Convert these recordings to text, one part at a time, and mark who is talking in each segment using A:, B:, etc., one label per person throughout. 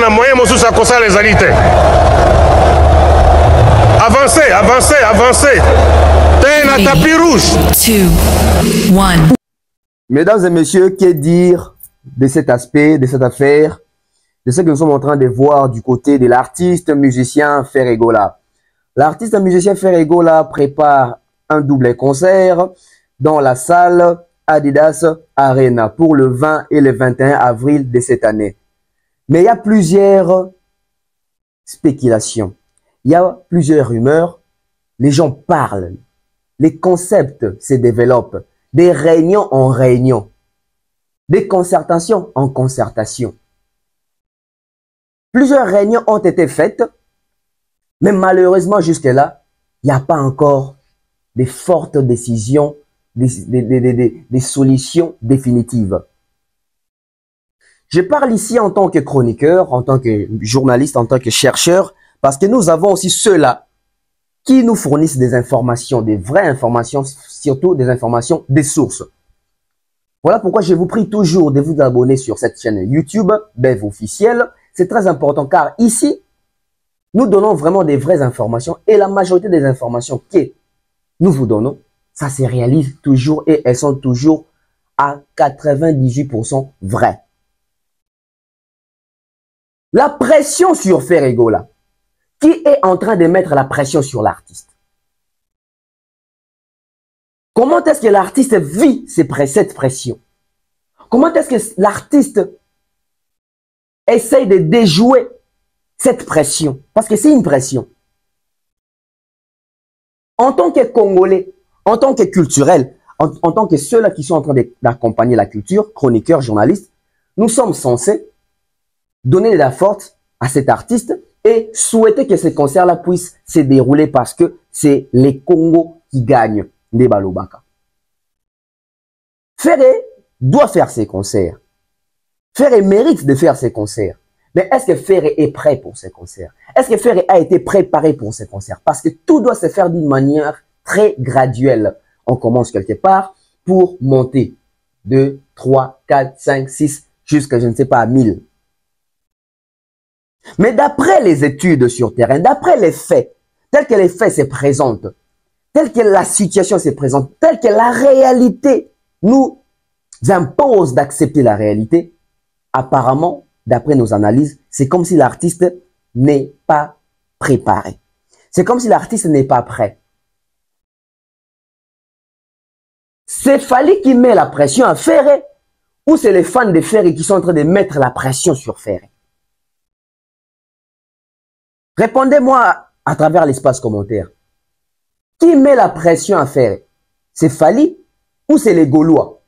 A: na moyen mosusu akosala ezali te. Avancez, avancez, avancez. T'es na tapis rouge.
B: 2, 1.
C: Mesdames et messieurs, que dire de cet aspect, de cette affaire, de ce que nous sommes en train de voir du côté de l'artiste musicien Ferregola. L'artiste musicien Ferregola prépare un double concert dans la salle Adidas Arena pour le 20 et le 21 avril de cette année. Mais il y a plusieurs spéculations, il y a plusieurs rumeurs, les gens parlent, les concepts se développent, des réunions en réunions, des concertations en concertations. Plusieurs réunions ont été faites, mais malheureusement jusque-là, il n'y a pas encore de fortes décisions, des solutions définitives. Je parle ici en tant que chroniqueur, en tant que journaliste, en tant que chercheur, parce que nous avons aussi ceux-là qui nous fournissent des informations, des vraies informations, surtout des informations, des sources. Voilà pourquoi je vous prie toujours de vous abonner sur cette chaîne YouTube, Bev Officiel. C'est très important car ici, nous donnons vraiment des vraies informations et la majorité des informations que nous vous donnons, ça se réalise toujours et elles sont toujours à 98% vraies. La pression sur Ferregola. Qui est en train de mettre la pression sur l'artiste? Comment est-ce que l'artiste vit cette pression? Comment est-ce que l'artiste essaye de déjouer cette pression? Parce que c'est une pression. En tant que Congolais, en tant que culturel, en tant que ceux-là qui sont en train d'accompagner la culture, chroniqueurs, journalistes, nous sommes censés donner de la force à cet artiste et souhaiter que ces concerts-là puissent se dérouler parce que c'est les Congos qui gagnent des Balobaka. Ferré doit faire ses concerts. Ferré mérite de faire ses concerts. Mais est-ce que Ferré est prêt pour ses concerts? Est-ce que Ferré a été préparé pour ses concerts? Parce que tout doit se faire d'une manière très graduelle. On commence quelque part pour monter 2, 3, 4, 5, 6, jusqu'à je ne sais pas à 1000. Mais d'après les études sur terrain, d'après les faits, tels que les faits se présentent, telle que la situation se présente, telle que la réalité nous impose d'accepter la réalité, apparemment, d'après nos analyses, c'est comme si l'artiste n'est pas préparé. C'est comme si l'artiste n'est pas prêt. C'est Fally qui met la pression à Ferré ou c'est les fans de Ferré qui sont en train de mettre la pression sur Ferré? Répondez-moi à travers l'espace commentaire. Qui met la pression à Ferré? C'est Fally ou c'est les Gaulois?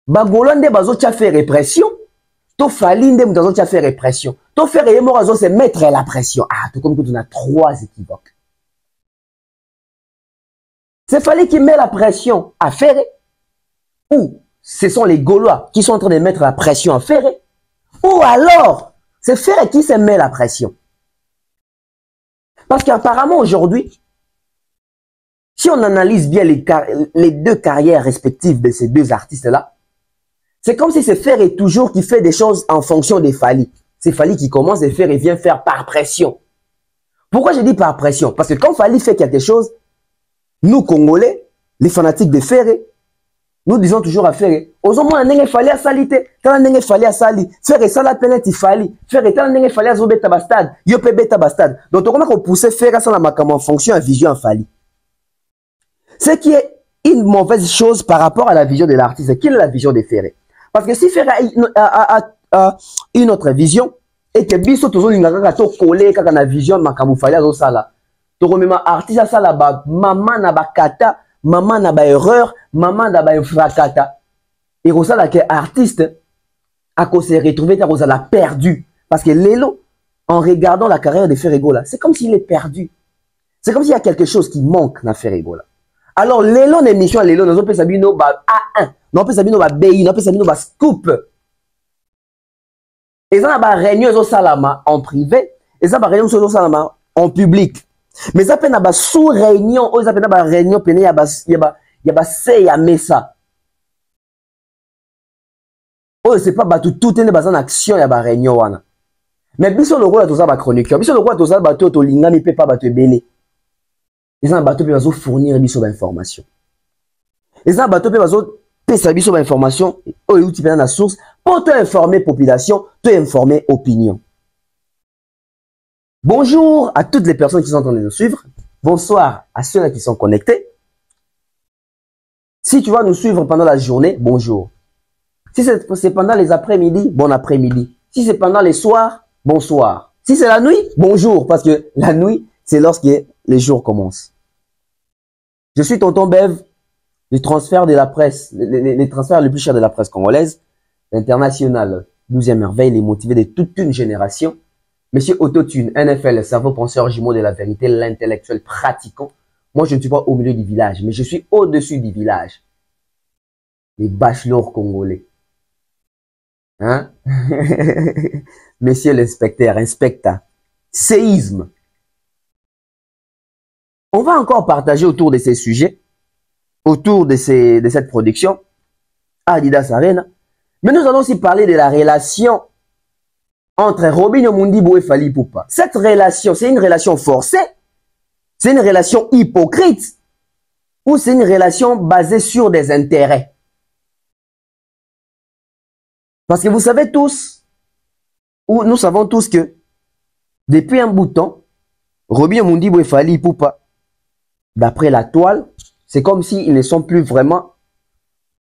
C: Bagolo nde bazo tia fait répression. To Fally nde bazo tia fait répression. To Ferré mo bazo se mettre la pression. Ah, tout comme on a trois équivoques. C'est Fally qui met la pression à Ferré ou ce sont les Gaulois qui sont en train de mettre la pression à Ferré ou alors c'est Ferré qui se met la pression. Parce qu'apparemment aujourd'hui, si on analyse bien les deux carrières respectives de ces deux artistes-là, c'est comme si c'est Ferré toujours qui fait des choses en fonction des Fally. C'est Fally qui commence et Ferré vient faire par pression. Pourquoi je dis par pression? Parce que quand Fally fait quelque chose, nous Congolais, les fanatiques de Ferré, nous disons toujours à Ferré, aux hommes, on a fallu à saliter, quand on a fallu à salir, Ferré, ça la penalty Fally, Ferré, quand on a fallu à zobé tabastad, yopé beta bastad. Donc, on a poussé Ferré ça la macam en fonction à vision à Fally. Ce qui est une mauvaise chose par rapport à la vision de l'artiste. Quelle est la vision de Ferré? Parce que si Ferré a une autre vision, et que biso toujours l'ingaka to collé quand on a vision macam Fally à zosala, to remema artiste à ça là-bas, maman na bakata, maman n'a pas erreur, maman n'a pas fracata. Et Rosala qui est artiste, à cause de se retrouver, Rosala perdu. Parce que Lélo, en regardant la carrière de Ferregola, c'est comme s'il est perdu. C'est comme s'il y a quelque chose qui manque dans Ferregola. Alors, Lélo, l'émission, Lélo, nous avons fait Sabino, A1, nous avons fait Sabino, BI, nous avons fait Sabino, Scoop. Et ça, nous avons réunion Salama en privé, et ça, nous avons réunion Salama en public. Mais ça peut être sous réunion, ou ça peut être réunion, il y a c'est à Mesa. Oh, c'est pas bateau, tout est basé en action, il y a des réunions. Mais biso le rôle de ça chroniqueur, biso le rôle de ça bateau to lingami peut pas bateau belé. Ils ont bateau peut fournir biso d'informations. Ils ont bateau peut pesa biso d'informations, oh outil dans la source pour te informer population, te informer opinion. Bonjour à toutes les personnes qui sont en train de nous suivre. Bonsoir à ceux-là qui sont connectés. Si tu vas nous suivre pendant la journée, bonjour. Si c'est pendant les après-midi, bon après-midi. Si c'est pendant les soirs, bonsoir. Si c'est la nuit, bonjour. Parce que la nuit, c'est lorsque les jours commencent. Je suis Tonton Bev, du transfert de la presse, les transferts les plus chers de la presse congolaise, international, 12e merveille, les motivés de toute une génération. Monsieur Autotune, NFL, cerveau penseur, jumeau de la vérité, l'intellectuel pratiquant. Moi, je ne suis pas au milieu du village, mais je suis au-dessus du village. Les bachelors congolais. Hein? Monsieur l'inspecteur, inspecteur. Séisme. On va encore partager autour de ces sujets, autour de cette production, Adidas Arena. Mais nous allons aussi parler de la relation entre Robinho Mundimbo et Fally Ipupa. Cette relation, c'est une relation forcée, c'est une relation hypocrite, ou c'est une relation basée sur des intérêts. Parce que vous savez tous, ou nous savons tous que, depuis un bout de temps, Robinho Mundimbo et Fally Ipupa, d'après la toile, c'est comme s'ils ne sont plus vraiment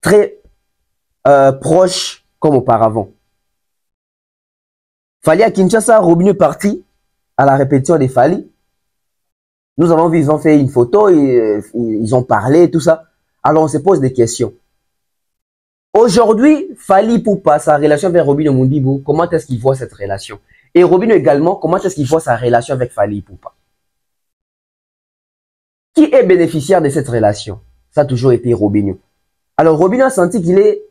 C: très proches comme auparavant. Fally à Kinshasa, Robinho est parti à la répétition des Fally. Nous avons vu, ils ont fait une photo, ils ont parlé, tout ça. Alors on se pose des questions. Aujourd'hui, Fally Ipupa, sa relation avec Robinho Mundimbo, comment est-ce qu'il voit cette relation? Et Robinho également, comment est-ce qu'il voit sa relation avec Fally Ipupa? Qui est bénéficiaire de cette relation? Ça a toujours été Robinho. Alors Robinho a senti qu'il est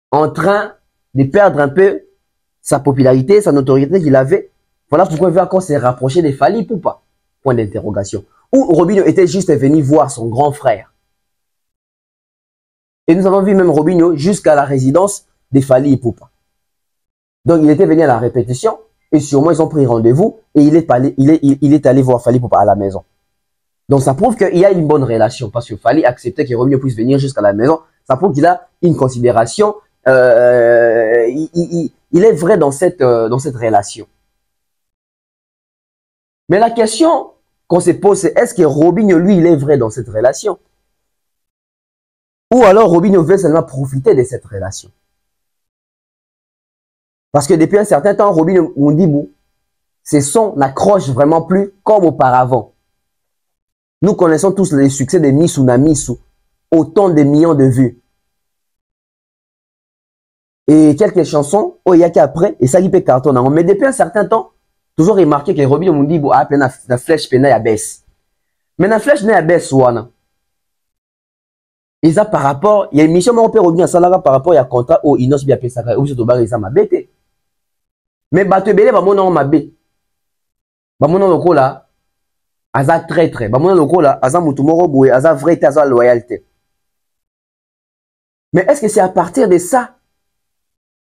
C: en train de perdre un peu sa popularité, sa notoriété qu'il avait. Voilà pourquoi il veut encore se rapprocher de Fally Ipupa. Point d'interrogation. Ou Robinho était juste venu voir son grand frère. Et nous avons vu même Robinho jusqu'à la résidence de Fally Ipupa. Donc il était venu à la répétition et sûrement ils ont pris rendez-vous et il est allé voir Fally Ipupa à la maison. Donc ça prouve qu'il y a une bonne relation parce que Fally acceptait que Robinho puisse venir jusqu'à la maison. Ça prouve qu'il a une considération. Il est vrai dans cette relation. Mais la question qu'on se pose, c'est est-ce que Robinho, lui, il est vrai dans cette relation? Ou alors Robinho veut seulement profiter de cette relation? Parce que depuis un certain temps, Robinho Mundimbo, c'est son accroche vraiment plus comme auparavant. Nous connaissons tous les succès de Missou na Missou, autant de millions de vues. Et quelques chansons, oh, il y a qu'après, et ça qui peut cartonner. Mais depuis un certain temps, toujours remarqué que Robinho Mundimbo a appelé la flèche pena ya baisse. Mais la flèche n'a ya baisse, ouana. Et ça par rapport, il y a une mission, mais on peut revenir à ça là par rapport à un contrat où Inos bien appelé ça, où c'est au bar, ça m'a bêté. Mais Batebele, bah, mon nom m'a bêté. Bah, mon nom loko là, aza traître. Bah, mon nom loko là, aza mutumoro boué, aza vrai, aza loyauté. Mais est-ce que c'est à partir de ça?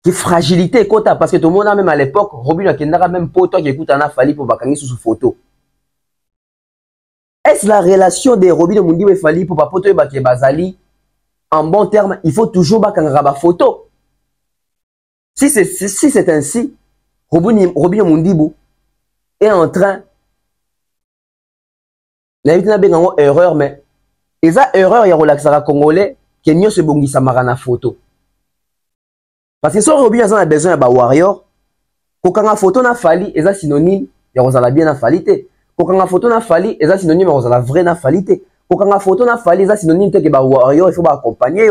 C: Qui fragilité kota parce que tout le monde a même à l'époque Robinho Kendara même pour toi qui écoute en a Fally pour bakangi sous photo. Est-ce la relation de Robinho Mundimbo et Fally pour papoto et baké bazali en bon terme, il faut toujours bakanga ba photo. Si c'est ainsi, Robinho Mundimbo est en train l'invité n'a pas erreur mais eza erreur ya relaxera congolais que nyo se bongi samara na photo. Parce que si Robinho a besoin de warrior, quand on a photo na Fally, c'est synonyme de Rosala bien na Fally te. Quand on a photo na Fally, c'est synonyme de Rosala vrai na Fally te. Quand on a photo na Fally, c'est synonyme de que warrior, il faut accompagner.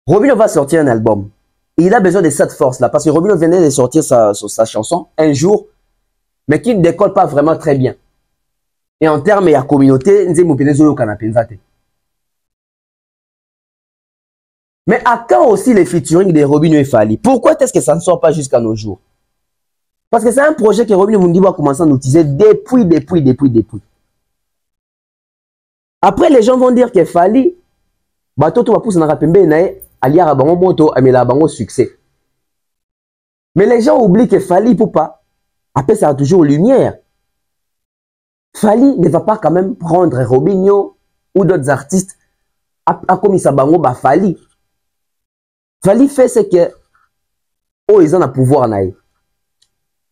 C: Robinho va sortir un album. Et il a besoin de cette force-là. Parce que Robinho venait de sortir sa chanson un jour, mais qui ne décolle pas vraiment très bien. Et en termes de la communauté, nous avons mais à quand aussi les featuring de Robinho et Fally? Pourquoi est-ce que ça ne sort pas jusqu'à nos jours? Parce que c'est un projet que Robinho Mundimbo a commencé à utiliser depuis. Après, les gens vont dire que Fally bato to bapousse na pembeni na ye aliaka bango moto amela bango succès. Mais les gens oublient que Fally Ipupa après ça a toujours lumière. Fally ne va pas quand même prendre Robinho ou d'autres artistes à comme ça bango ba Fally. Fally fait ce que oh ils ont un pouvoir naï.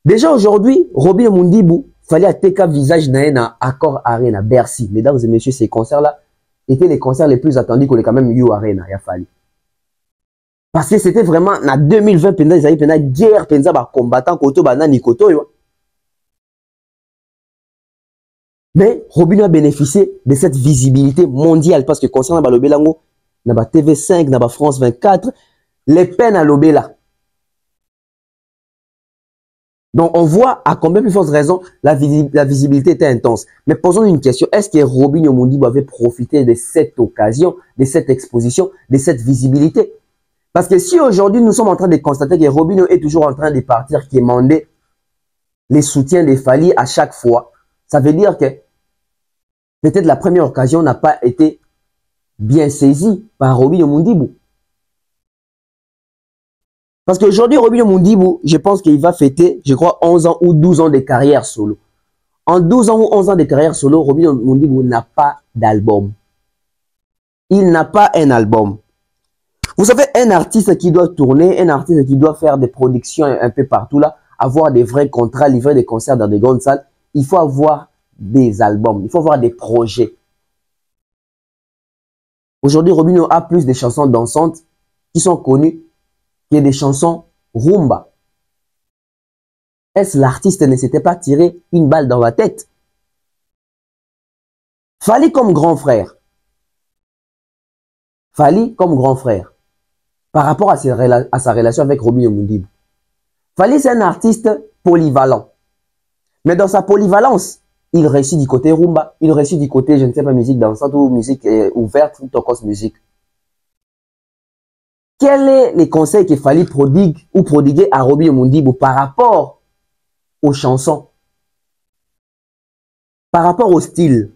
C: Déjà aujourd'hui, Robinho Mundibou, Fally a TK visage na Accor Arena, Bercy. Mesdames et messieurs, ces concerts-là étaient les concerts les plus attendus qu'on ait quand même eu Arena, ya Fally. Parce que c'était vraiment, en 2020, pendant les années, guerre, pendant les combattants, koto, banani, koto, yo. Mais Robinho a bénéficié de cette visibilité mondiale parce que concernant Balobelango, na ba TV5, na ba France 24, les peines à l'Obéla. Donc, on voit à combien plus forte raison la visibilité était intense. Mais posons une question. Est-ce que Robinho Mundibou avait profité de cette occasion, de cette exposition, de cette visibilité? Parce que si aujourd'hui, nous sommes en train de constater que Robinho est toujours en train de partir, qui est demandé les soutiens des Fally à chaque fois, ça veut dire que peut-être la première occasion n'a pas été bien saisie par Robinho Mundibou. Parce qu'aujourd'hui, Robinho Mundibou, je pense qu'il va fêter, je crois, 11 ans ou 12 ans de carrière solo. En 12 ans ou 11 ans de carrière solo, Robinho Mundibou n'a pas d'album. Il n'a pas un album. Vous savez, un artiste qui doit tourner, un artiste qui doit faire des productions un peu partout là, avoir des vrais contrats, livrer des concerts dans des grandes salles, il faut avoir des albums, il faut avoir des projets. Aujourd'hui, Robinho a plus de chansons dansantes qui sont connues que des chansons rumba. Est-ce l'artiste ne s'était pas tiré une balle dans la tête? Fally comme grand frère. Fally comme grand frère. Par rapport à sa relation avec Robinho Mundibou. Fally, c'est un artiste polyvalent. Mais dans sa polyvalence, il réussit du côté rumba, il réussit du côté, je ne sais pas, musique dansante ou musique ouverte, ou tokos musique. Quels sont les conseils que Fally prodigue ou prodiguer à Robinho Mundibou par rapport aux chansons, par rapport au style?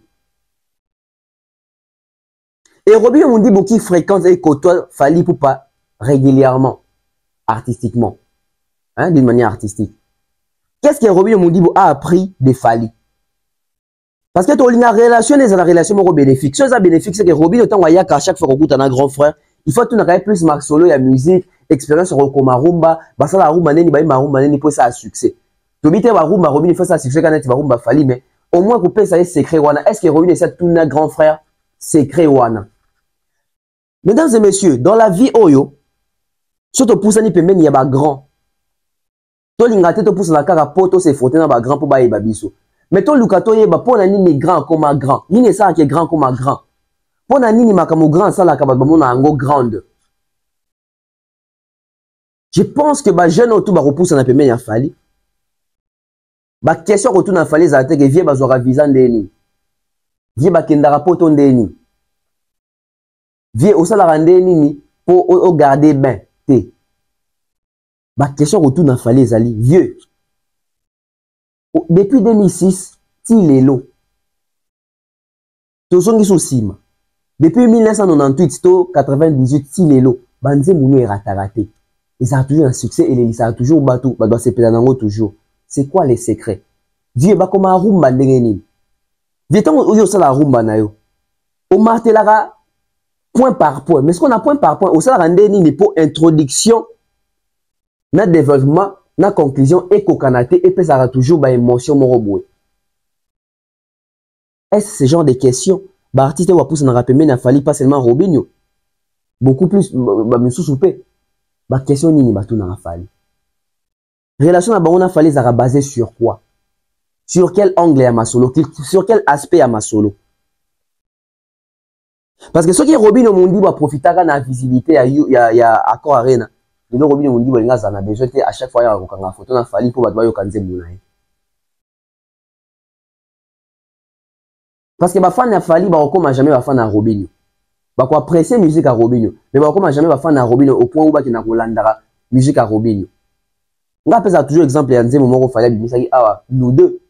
C: Et Robinho Mundibou qui fréquente et côtoie Fally Ipupa régulièrement, artistiquement, hein, d'une manière artistique. Qu'est-ce que Robinho Mundibou a appris de Fally? Parce que tu as une relation, la relation bénéfique. Ce qui est bénéfique, c'est que Robinho, à chaque fois qu'on écoute un grand frère, il faut tout plus Max Solo, il y a musique, expérience sur le Marumba, bah ça la rumba neni, bah Marumba neni pour ça à succès. Tu dis que Marumba, Robinho fait ça à succès quand il Marumba Fally, mais au moins couper ça est secret wana. Est-ce que Robinho est tout un grand frère secret wana? Mesdames et messieurs, dans la vie oyo, surtout pour ça ni pemeni ya ba grand. To lingate to pousse na kaka poto se frotter na ba grand pour ba yeba biso. Mais to lukato yeba pour na nini grand comme un grand. Nini ça qui est grand comme un grand. Pour na nini makamo grand ça la kababa mona ango grande. Je pense que ba jeune autour ba repousse na pemeni ya Fally. Ba question autour na Fally za te que vie ba zora visa ndeni. Vie ba kendara poto ndeni. Vie au salaire ndeni pour garder bien te. Ba question autour na Fally zali vieux. Depuis 2006, il est là. Depuis 1998, 98, il est là. Banze Mounou est raté. Ils ont toujours un succès et ils ont toujours battu. Toujours. C'est quoi les secrets? Vieux, bah, comme un rumba d'engeni. Vieux, tant qu'on y a la rumba na yo. On martelara point par point. Mais ce qu'on a point par point, au salaire d'engeni pour introduction, na développement, na conclusion et kokanaté et puis ça aura toujours ba émotion moroboué. Est-ce ce genre de questions ba artiste wa pousse na rappeler na Fally pas seulement Robinho, beaucoup plus ba monsieur soupé ba question nini ba tout na Fally. Relation na bango na Fally ça basé sur quoi? Sur quel angle à ma solo? Sur quel aspect à ma solo? Parce que ce qui Robinho Mundibou a profité de la visibilité il y a Accor Arena. Le Robinho Mundibou il a besoin à chaque fois il y a une photo na Fally pour battre yokanze mounaye. Parce que ba fan na Fally ba okoma jamais ba fan na Robinho. Ba ko apprécier musique à Robinho, mais ba okoma jamais ba fan na Robinho au point où ba kina kolandara musique à Robinho. Nga pesa toujours exemple ya nzembo moko Fally bimisaki awa nous deux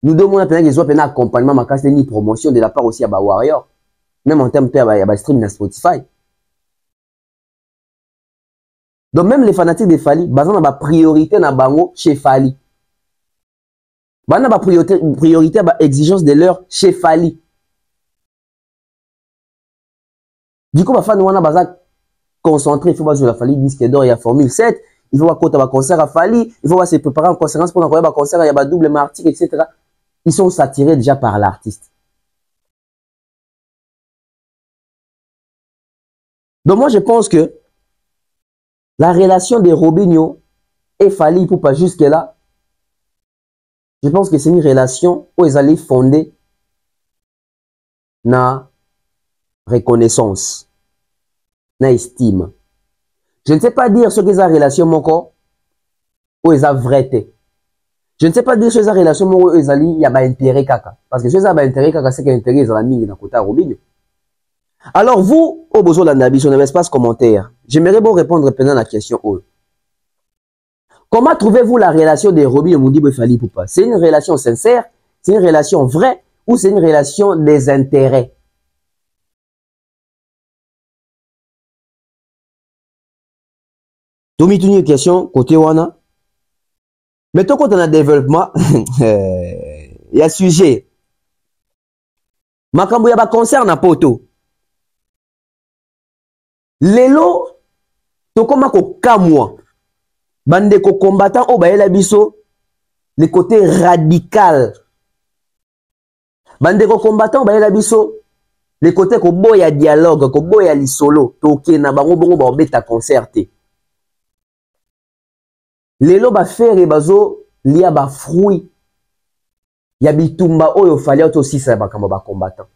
C: mon appel qu'ils ont un accompagnement ma casse ni promotion de la part aussi à ba Warrior. Même en termes de stream na Spotify. Donc même les fanatiques de Fally, bazan na ba priorité na bango chez Fally. Bazan na ba priorité ba exigence de leur chez Fally. Du coup, ba fan wana baza concentré, il faut jouer la Fally disque d'or, il y a Formule 7, il faut voir un concert à Fally, il faut se préparer en conférence pour un concert, il y a double martyr, etc. Ils sont saturés déjà par l'artiste. Donc moi je pense que la relation de Robinho et Fally pour pas jusque là, je pense que c'est une relation où ils allaient fonder na reconnaissance, na estime. Je ne sais pas dire ce que c'est la relation moko où ils ont vrai. Je ne sais pas dire ce que c'est la relation moko où ils allaient y a pas intérêt kaka. Parce que ce que c'est intérêt kaka, c'est que l'intérêt ils ont mis dans côté Robinho. Alors vous, au besoin de l'analyse, sur l'espace commentaire, j'aimerais vous répondre pendant la question. Comment trouvez-vous la relation de Robinho Modibo et Fally Ipupa? C'est une relation sincère, c'est une relation vraie ou c'est une relation des intérêts? Tout une question côté wana. Mais tout quand on a développement, il y a sujet. Makambo ya ba concert na poto. Lelo to koma ko kamwa. Bande ko combattant o baela biso le côté radical. Bande ko combattant o baela biso le côté ko boya dialogue, ko boya lisolo, to ke na bango bongo ba obeta concerté. Lelo ba faire bazo lia ba fruit. Ya bitumba oyo fali auto aussi ça ba kamba ba combattant.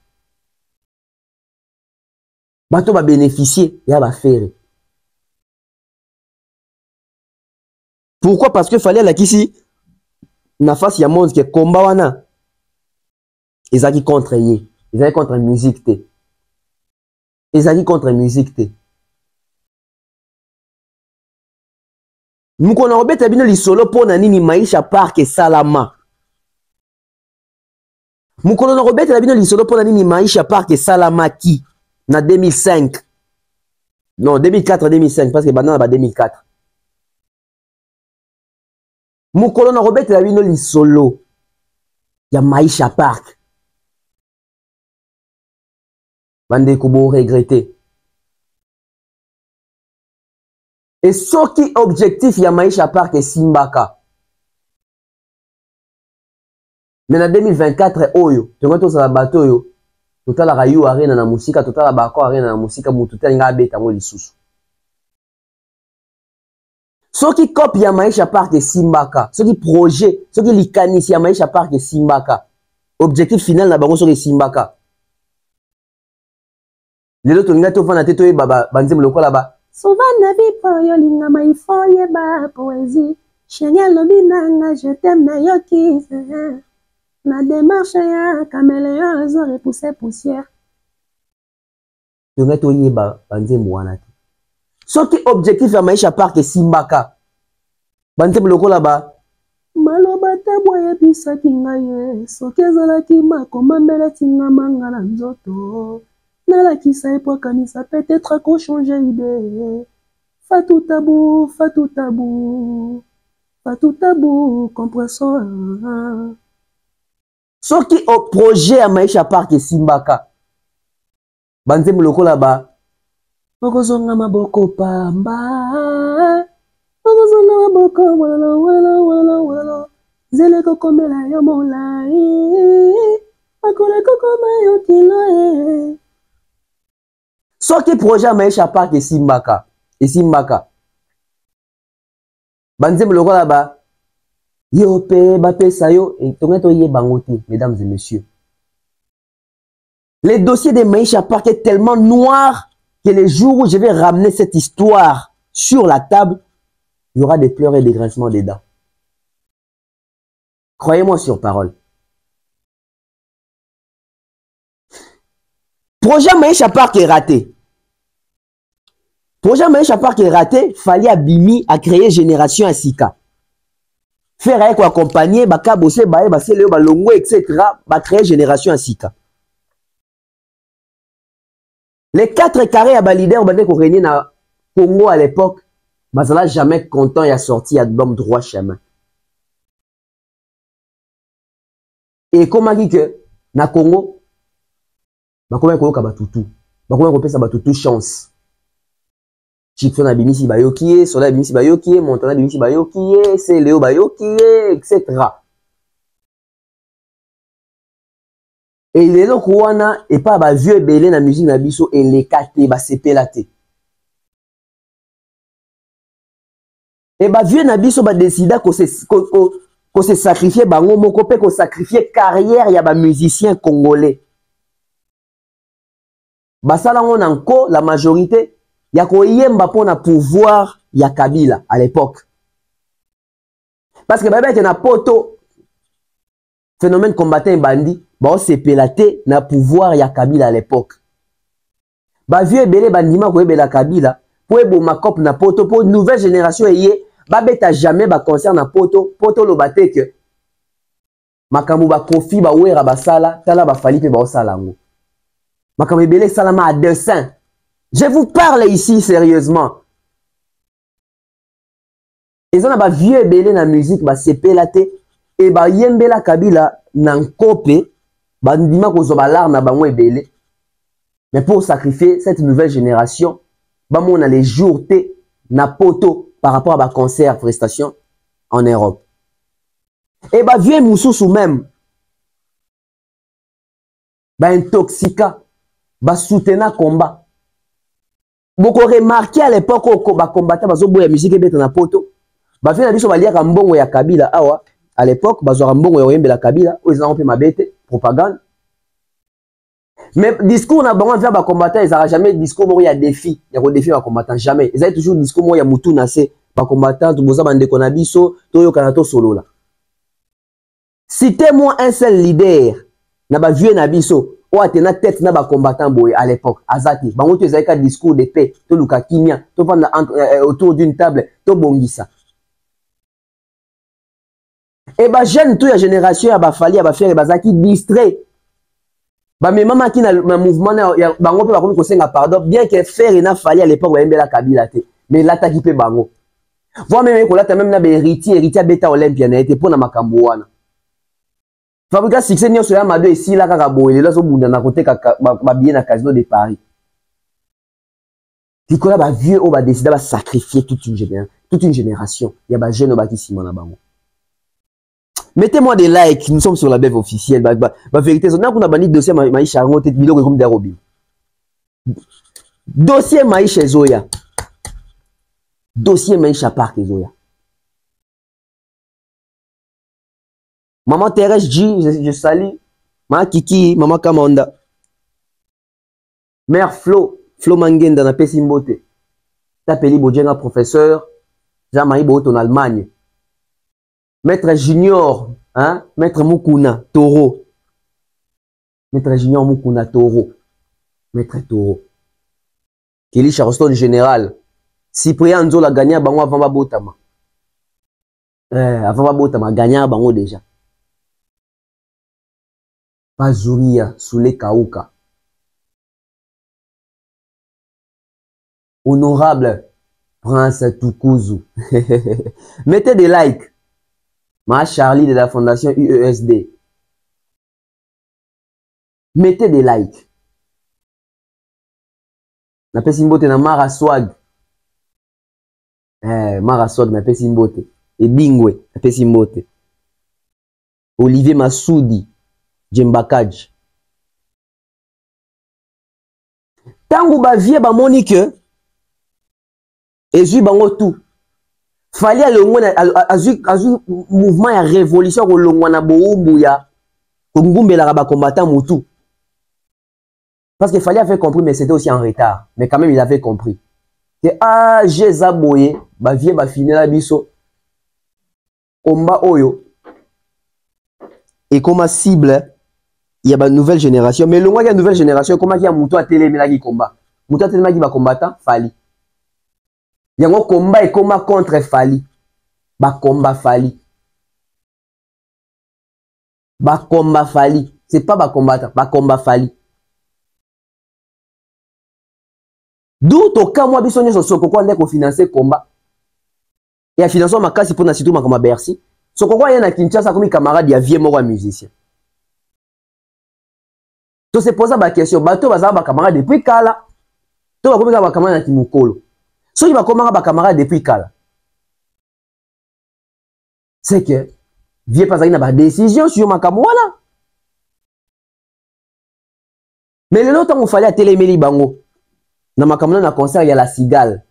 C: Bato ba bénéficier ya ba faire. Pourquoi? Parce que fallait la kisi na face ya monde que combat wana ezaki contre ye, ezaki contre musique te. Ezaki contre musique te. Mukona obeta bino lisolo pona nini maisha park salama. Mukona obeta bino lisolo pona nini maisha park salama ki na 2005. Non, 2004 2005 parce que banana ba 2004. Mukolo na robete la bino lisolo ya maisha park. Bande kubo regretter. Et ce qui objectif ya maisha park est Simbaka. Mais en 2024 oyo, tonga to sa bato yo, totala rayu arena na musika, totala bako arena na musika, mututela nga beta ngo lisusu. Ce qui copie ya maisha park est Simbaka, ce qui projet, ce qui likanisi ya maisha park est Simbaka. Objectif final na bango soki Simbaka. Lelo tolinga to fana teto e baba banzem lokola ba.
D: Souvent na vie po yo linga mai fo ye ba poésie. Chéria lobi nanga je t'aime na yo kiss. Na démarche ya caméléon zo repousser poussière.
C: Tolinga to ye ba banzem wana. Ce qui objectif ya maisha park est Simbaka. Banzem lokola ba.
D: Maloba tabwa ya bisa kingaye. Soki ezalaki makoma mbele tinga mangala nzoto. Nalakisa epokanisa peut-être qu'on change idée. Fatou tabou, fatou tabou. Fatou tabou, compresseur.
C: Ce qui au projet à maisha park est Simbaka. Banzem lokola ba.
D: Okozonga maboko pamba. Okozonga maboko wala wala wala wala. Zele kokomela yo molai. Akole kokoma yo kilo.
C: Ce qui projet à maisha park est Simbaka. Et Simbaka. Banzem lokola ba. Yo pe ba pe sayo et tongeto ye bangote, mesdames et messieurs. Le dossier de maisha park est tellement noir que les jours où je vais ramener cette histoire sur la table, il y aura des pleurs et des grincements des dents. Croyez-moi sur parole. Projet maisha park est raté. Projet maisha park est raté, fallait Abimi à créer Génération Asika. Faire avec accompagner, baka bosse, bae, basse, leo, balongo, etc. Ba créer Génération Asika. Les 4 carrés à leader bande ko régner na Congo à l'époque, bazala jamais content ya sorti album droit chemin. Et comment dit que na Congo bakoma ko yoka batutu. Bakoma ko pesa batutu chance. Chikso na bimisi bayokie, Sola bimisi bayokie, Montana bimisi bayokie, c'est Léo bayokie, etc. Et les loko wana et pas ba vieux belé na musique na biso et les kate ba sepelate. Et ba vieux na biso ba décida ko se sacrifier bango moko pe ko sacrifier carrière ya ba musicien congolais. Ba salango nanko la majorité ya ko yemba pona pouvoir ya Kabila à l'époque. Parce que ba bête na poto phénomène combattant bandi ba se pelate na pouvoir ya Kabila à l'époque. Ba vieux belé bandima ko ebela Kabila po eboma cop na poto po nouvelle génération eye ba beta jamais ba concert na poto lo bate que makambu ba kofi ba wera ba sala tala ba fali pe ba osalango. Makambu belé salama à dessein. Je vous parle ici sérieusement. Ils ont ba vieux belé na musique ba se pelate et ba yembela Kabila nan kope ba ndima ko zo ba lar na bango ebele. Mais pour sacrifier cette nouvelle génération, ba mona les jours T na poto par rapport à ma concert prestation en Europe. Et bah vieux moussousou même, bah intoxica, bah soutenir combat. Beaucoup remarqué à l'époque où bah combattant bah zobo ya musique bête na poto, bah vieux na biso bah liya kambongo ya Kabila awa à l'époque bah zo kambongo ya oyembe la Kabila, où ils ont fait ma bête propagande. Mais discours na bango faire ba combattant ils n'aura jamais discours où il y a défi, il y a défi ba combattant jamais. Ils ont toujours discours où il y a mutu na se ba combattant to boza bande kona biso to yo kana to solo la. Citez-moi un seul leader na ba vieux na biso ou atena tête na ba combattant boy à l'époque azati. Bango to ezaka discours de paix, to luka kimia, to vanda autour d'une table, to bongisa. Et ba jeune to ya génération ya ba fali ya ba faire bazaki distrait. Bah mais maman qui na mouvement na bango pe ba komi ko senga pardon bien que faire na fali à l'époque ba mbela Kabila te mais là ta ki pe bango voir même ko là ta même na héritier beta Olympia na été pour na makambo wana fabrika succès nyoso ya mado ici là kaka boye là so bunda na côté kaka ba bien na casino de Paris Nicolas ba vieux o ba décider ba sacrifier toute une génération il y a ba jeune ba ki sima na bango. Mettez-moi des likes, nous sommes sur la BEV officielle. Vérité, on a banni dossier Maïcha Charongo, tête vidéo comme des robins. Dossier Maïcha Zoya. Dossier Maïcha Park Zoya. Maman Thérèse G, je salue. Maman Kiki, Maman Kamanda. Mère Flo Mangenda na Pessimbote. Tapeli Bodjenga professeur. Jean-Marie Bout en Allemagne. Maître Junior, hein? Maître Mukuna Toro. Maître Junior Mukuna Toro. Maître Toro. Kelly Charleston général. Cyprien Nzola gagné bango avant Babotama. Avant Babotama gagné bango déjà. Pazuria Soule Kauka. Honorable Prince Tukuzu. Mettez des likes. Ma Charlie de la fondation UESD. Mettez des likes. Na Pessimbote na Mara Swag. Mara Swag na Pessimbote. Et Bingwe na Pessimbote. Olivier Massoudi. Djembakadj. Tangu ba vie ba monique. Et j'ai bango tout. Fallait le mouvement ya révolution ko longwa na boumbu ya ngumbe la ba combattant mutu. Parce qu'il fallait faire compris mais c'était aussi en retard. Mais quand même il avait compris. Que Jéza boye ba vie ba finir la biso. Combat oyo. Et comme cible il y a une nouvelle génération mais longwa ya nouvelle génération comment qui a mutu a télé mais qui combat. Mutu a télé qui va combattant fali. Yango combat et combat contre Fali. Ba combat Fali. Ba combat Fali. C'est pas ba combattre, ba combat Fali. d'où toka moi biso nyoso Sokoko ndeko financer combat et a financé makasi pour na situ makama Bercy Sokoko ya na Kinshasa comme camarade ya vieux moko musicien to se posa ba question bato bazaba ba camarade depuis kala to ba komika ba camarade na kimukolo soki ba komaka ba camarade depuis kala c'est que vieux pas na ba décision sur makambo wana mais le temps il fallait à téléméli bango na makambo na concert ya la Cigale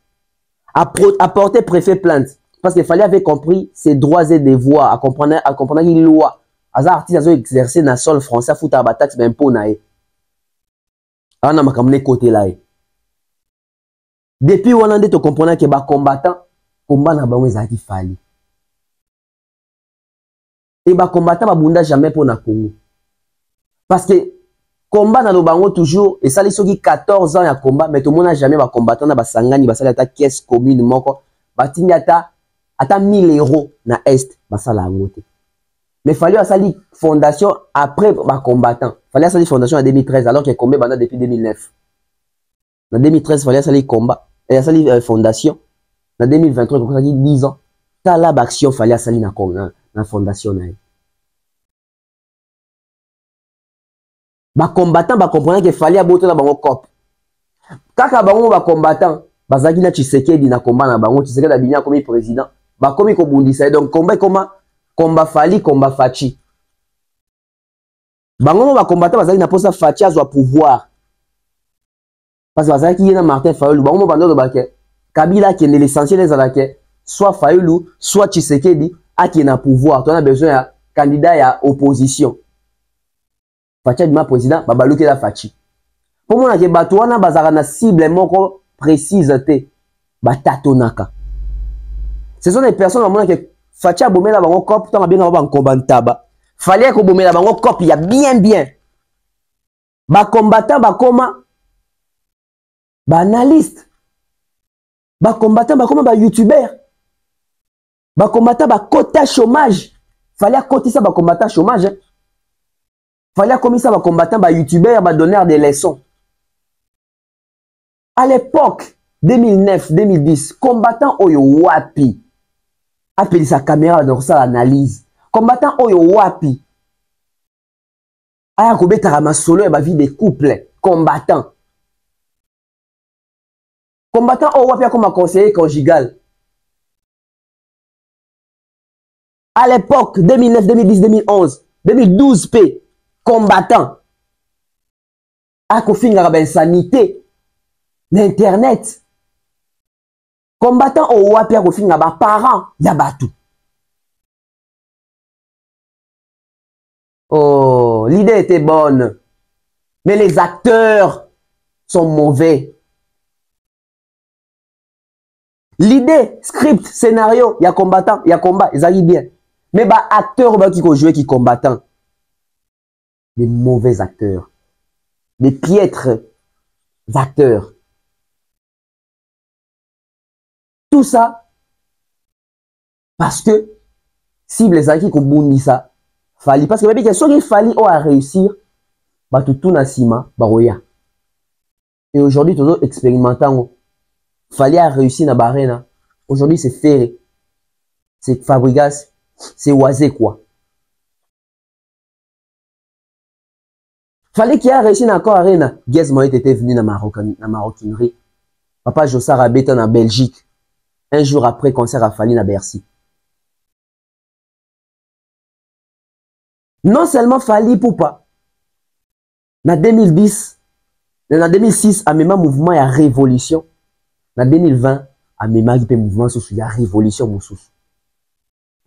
C: apporter préfet plainte parce qu'il fallait avoir compris ses droits et devoirs à comprendre les lois as artistes ont exercé na sol français fouta ba taxe ben po na e ana makambo côté là depuis on a dit to comprendre que ba combattant combat na bango ezaki fali et ba combattant ba bunda jamais pour na Congo parce que combat na lobango toujours et ça les soki 14 ans ya combat mais tout le monde n'a jamais ba combattant na ba sangani ba sala ta caisse commune moko ba tinga ata 1000 € na est ba sala ngote mais fallait à sali fondation après ba combattant fallait à sali fondation en 2013 alors que combat banda depuis 2009 en 2013 fallait à sali combat et à sali fondation en 2023 donc ça dit 10 ans ta la action fallait à sali na fondation na ba combattant ba comprendre que fallait aboto na bango cop kaka bango ba combattant bazaki na Tshisekedi na combat na bango Tshisekedi abinya comme président ba komi ko bundisa donc combat fali combat fachi bango ba combattant bazaki na posa fachi azwa pouvoir parce que bazaki na Martin Fayulu bango bando ba ke Kabila qui est l'essentiel des alake soit Fayulu soit Tshisekedi a qui na pouvoir on a besoin ya candidat ya opposition Fachi Bima président babaluki la Fachi pour moi que bato wana bazara na cible moko précise te batatonaka ce sont des personnes à que Fachi abomela bango cop tant bien ba combat ntaba fallait ko bomela bango cop ya bien ba combattant ba koma ba analyste ba combattant ba koma ba youtubeur ba combattant ba quota chômage fallait côté ça ba combattant chômage fallait comme ça va combattant ba youtubeur ba donneur des leçons à l'époque 2009 2010 combattant oyo wapi appelle sa caméra dans ça l'analyse combattant oyo wapi aya ko betara masolo ba vie de couple combattant oyo wapi comme conseiller conjugal à l'époque 2009 2010 2011 2012 p combattant a kofinga ba insanité l'internet combattant au wapi a kofinga ba parents ya batu oh l'idée était bonne mais les acteurs sont mauvais l'idée script scénario ya combattant ya combat ils arrivent bien mais ba acteurs ba qui ko jouer qui combattant des mauvais acteurs, des piètres acteurs. Tout ça parce que si les acquis qu'on bouni ça, fallait parce que même que soit il fallait à réussir, bah tout na sima baroya. Et aujourd'hui toujours expérimentant, fallait à réussir na barena. Aujourd'hui c'est Ferré, c'est Fabregas, c'est Oisé quoi. Fallait qu'il y ait réussi encore arena. Guess Moïse était venu dans la maroquinerie. Papa Jossar habite en Belgique. Un jour après, concert à Fali na Bercy. Non seulement Fali Poupa. En 2010, en 2006, à même mouvement, il y a révolution. En 2020, à même mouvement, il y a révolution.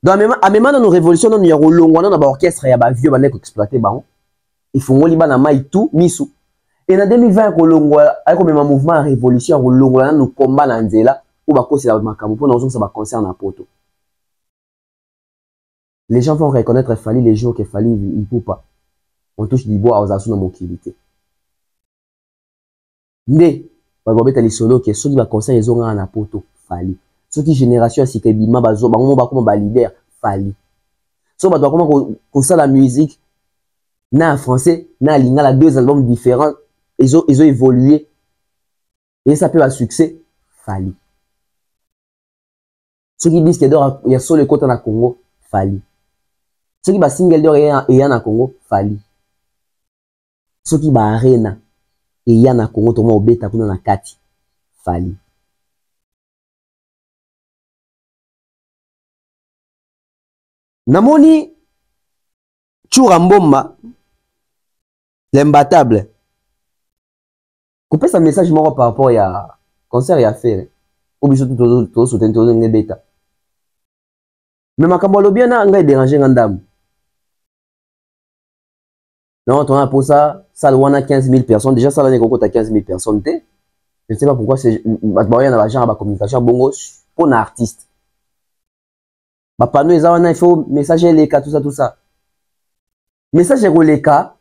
C: Donc, à même dans nos révolutions, il y a un orchestre, il y a un vieux qui a exploité. Il faut que na mai tout misu et en 2020 kolongwa avec comme un mouvement révolution kolongwa na combat na nzela ou ba kosi la makambo pour nous ça va concerner na poto les gens vont reconnaître Fali les jours que Fali il peut pas on touche du bois aux asu na mokilité ndé ba bobeta li solo que ceux qui va concerner les onga na poto Fali ceux qui génération si bima bazo bango ba comme ba leader Fali so ba doit comment ko ça la musique na français, na lingala deux albums différents, ils ont évolué. Et ça peut avoir succès, Fali. Ceux qui disent qu'il y a sur le côté dans Congo, Fali. Ceux qui sont single d'or et en Congo, Fali. Ceux qui sont arena et en Congo, tout le monde bêta pour na kati, Fali. Namoni Churambomba, l'imbattable. Coupez ce message par rapport à concert et affaire. Ou bien tout soutenir tout le bêta. Mais ma cambo bien na ngai déranger ngandam. Non, on a pour ça, ça a 15 000 personnes. Déjà, ça l'année qu'on a 15 000 personnes. Je ne sais pas pourquoi c'est la communication bongo pour un artiste. Ma panneau il faut messager les cas, tout ça. Message les cas,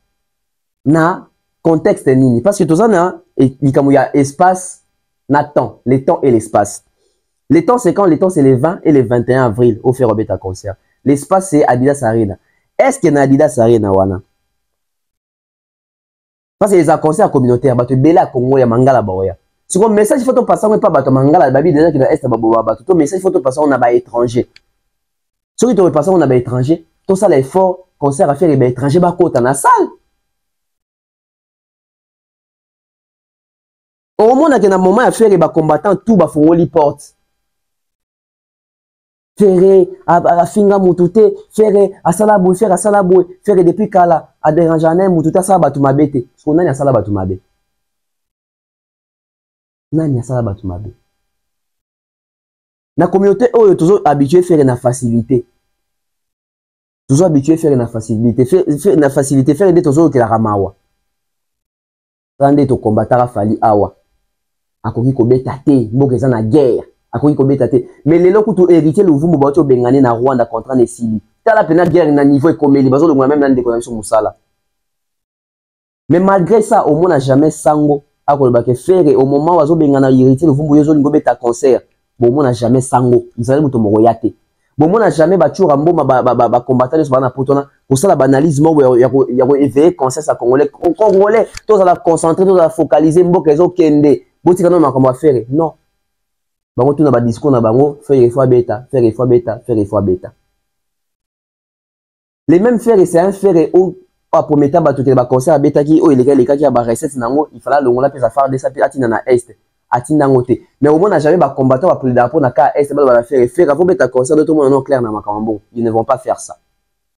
C: na contexte nini. Parce que tout ça, il y a espace, na temps, les temps et l'espace. Les temps, c'est quand? Les temps, c'est les 20 et les 21 avril, au Ferrobeta concert. L'espace, c'est Adidas Arena. Est-ce qu'il y a Adidas Arena, wana? Parce que les concerts communautaires, bah, tu bela Congo, ya mangala baoya. Si le message, il faut te passer, on pas bato mangala, babi, déjà, qui est est, bato, tout message, il faut te passer, on a ba étranger. Si tu te passes, on a ba étranger, tout ça, l'effort, concert à faire, et ba étranger, ba côte, dans la salle. Au moins, il y a un moment à faire, et ba combattant, tout, ba fongoli porte. Faire à finga mutute, faire à salabou, faire depuis kala, à déranger mututa ça batu mabete. Parce qu'on a ya salabatu mabe. Nani ya salabatu mabe. Na communauté oyo toujours habitué faire na facilité. Toujours habitué faire na facilité, faire na facilité, faire des toujours que la ramawa. Tande to combatara fali awa. Akoki ko beta te, mboke za na guerre. Mais les locaux tout héritier le vumbu bato bengane na Rwanda contre les Sili. T'as la peine guerre na niveau économique, bazo le même dans des connexions musala. Mais malgré ça, au moins n'a jamais sango à kolbake faire au moment où bazo bengana héritier le vumbu yozo ngobe ta concert. Bon moins n'a jamais sango. Ils allaient muto moroyate. Bon moins n'a jamais battu rambo ba combattant sur bana potona pour ça la banalisme où ya éveiller concert ça congolais tous à la concentrer tous à la focaliser mboka ezo kende. Botika non ma comment faire non. Bango tout na ba discours na bango faire fois bêta. Les mêmes faire c'est un faire au promettant ba tout ba concert bêta qui les cas qui a ba recette nango il fallait longola pesa faire de ça puis atina na est atina ngote mais au moins n'a jamais ba combattant ba plus d'apport na ka est ba faire avant bêta concert de tout le monde non clair na makambo ils ne vont pas faire ça.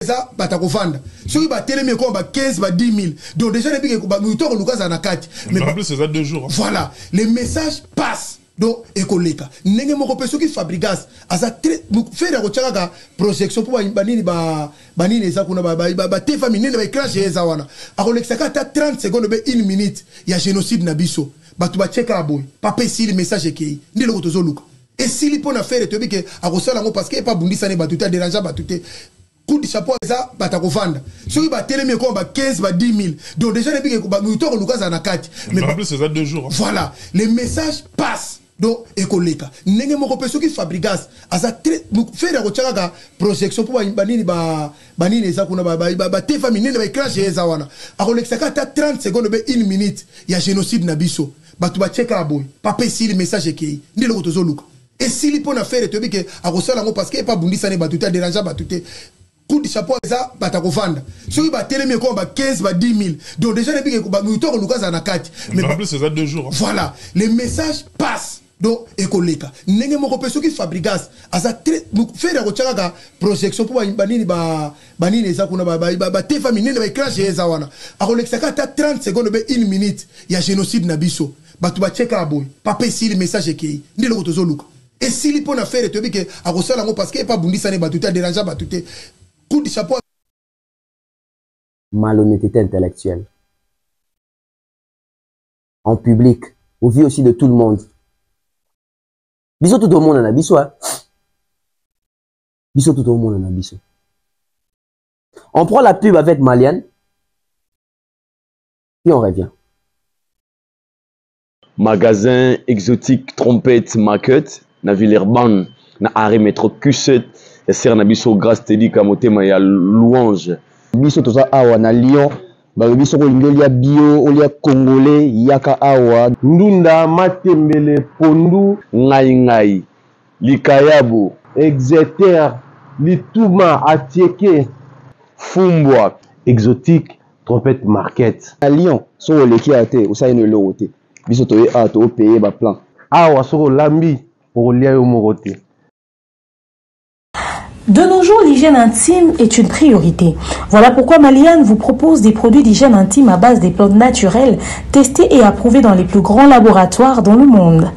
E: Ça batakofanda soki batelemi ko ba 15 ba 10 000 donc déjà depuis que ba mutoko lukaza na kati
F: mais en plus c'est ça 2 jours.
E: Voilà les messages passent. Donc, écoleka. Nenge moko peso qui fabrigas. Asa très, faire ko tchaka projection pour banini eza kuna ba te famille ne ba crash eza wana. Akolexa ka 30 secondes be 1 minute. Ya génocide na biso. Batu ba cheka boy. Papa si le message ekei. Ndi loko tozo luka. Et si li pona faire te bi ke akosala ngo parce que pas bundisa ne batu ta déranger batu te. Coup de chapeau ça batakofanda. Soki ba telemi ko ba 15 ba 10 000. Donc déjà depuis que ba mutoko lukaza na kati.
F: Mais en plus c'est ça 2 jours.
E: Voilà, les messages passent. Donc, écoleka. Nenge moko peso qui fabrigas. Asa très, faire ko tchaka projection pour banini eza kuna ba te famille ne ba crash eza wana. Akolexa ka 30 secondes be 1 minute. Ya génocide na biso. Batu ba cheka boy. Papa si le message ekei. Ndi loko tozo luka. Et si li pona faire te bi ke akosala ngo parce que pas bundisa ne batu ta déranger batu te. Coup de chapeau ça batakofanda. Soki ba telemi ko ba 15 ba 10 000. Donc déjà depuis que ba mutoko lukaza na kati.
F: Mais en plus c'est ça 2 jours.
E: Voilà, les messages passent. Donc, écoleka. Nenge moko peso qui fabrigas. Asa très, faire ko tchaka projection pour banini eza kuna ba te famille ne ba crash eza wana. Akolexa ka 30 secondes be 1 minute. Ya génocide na biso. Batu ba cheka boy. Papa si le message ekei. Ndi loko tozo luka. Et si li pona faire te bi ke akosala ngo parce que pas bundisa ne batu ta déranger batu te. Coup de chapeau.
C: Malhonnêteté intellectuelle. En public, au vu aussi de tout le monde. Biso tout le monde en a biso, hein. Biso tout le monde en a biso. On prend la pub avec Maliane. Puis on revient.
G: Magasin exotique trompette market na Villeurbanne na arrêt métro Q7 et ser na biso grâce tedi kamotema ya louange.
H: Biso toza awa na Lyon balobi soko olingi olia bio olia congolais yaka awa.
I: Ndunda matembele pondu
G: ngai likayabu
I: exeter lituma atieke
G: fumbwa
I: exotique trompette market
H: à Lyon soko oleki ate osali no eloko te biso toye a to payer ba plan
I: awa soko lambi okolia yo moko te.
J: De nos jours, l'hygiène intime est une priorité. Voilà pourquoi Maliane vous propose des produits d'hygiène intime à base des plantes naturelles, testés et approuvés dans les plus grands laboratoires dans le monde.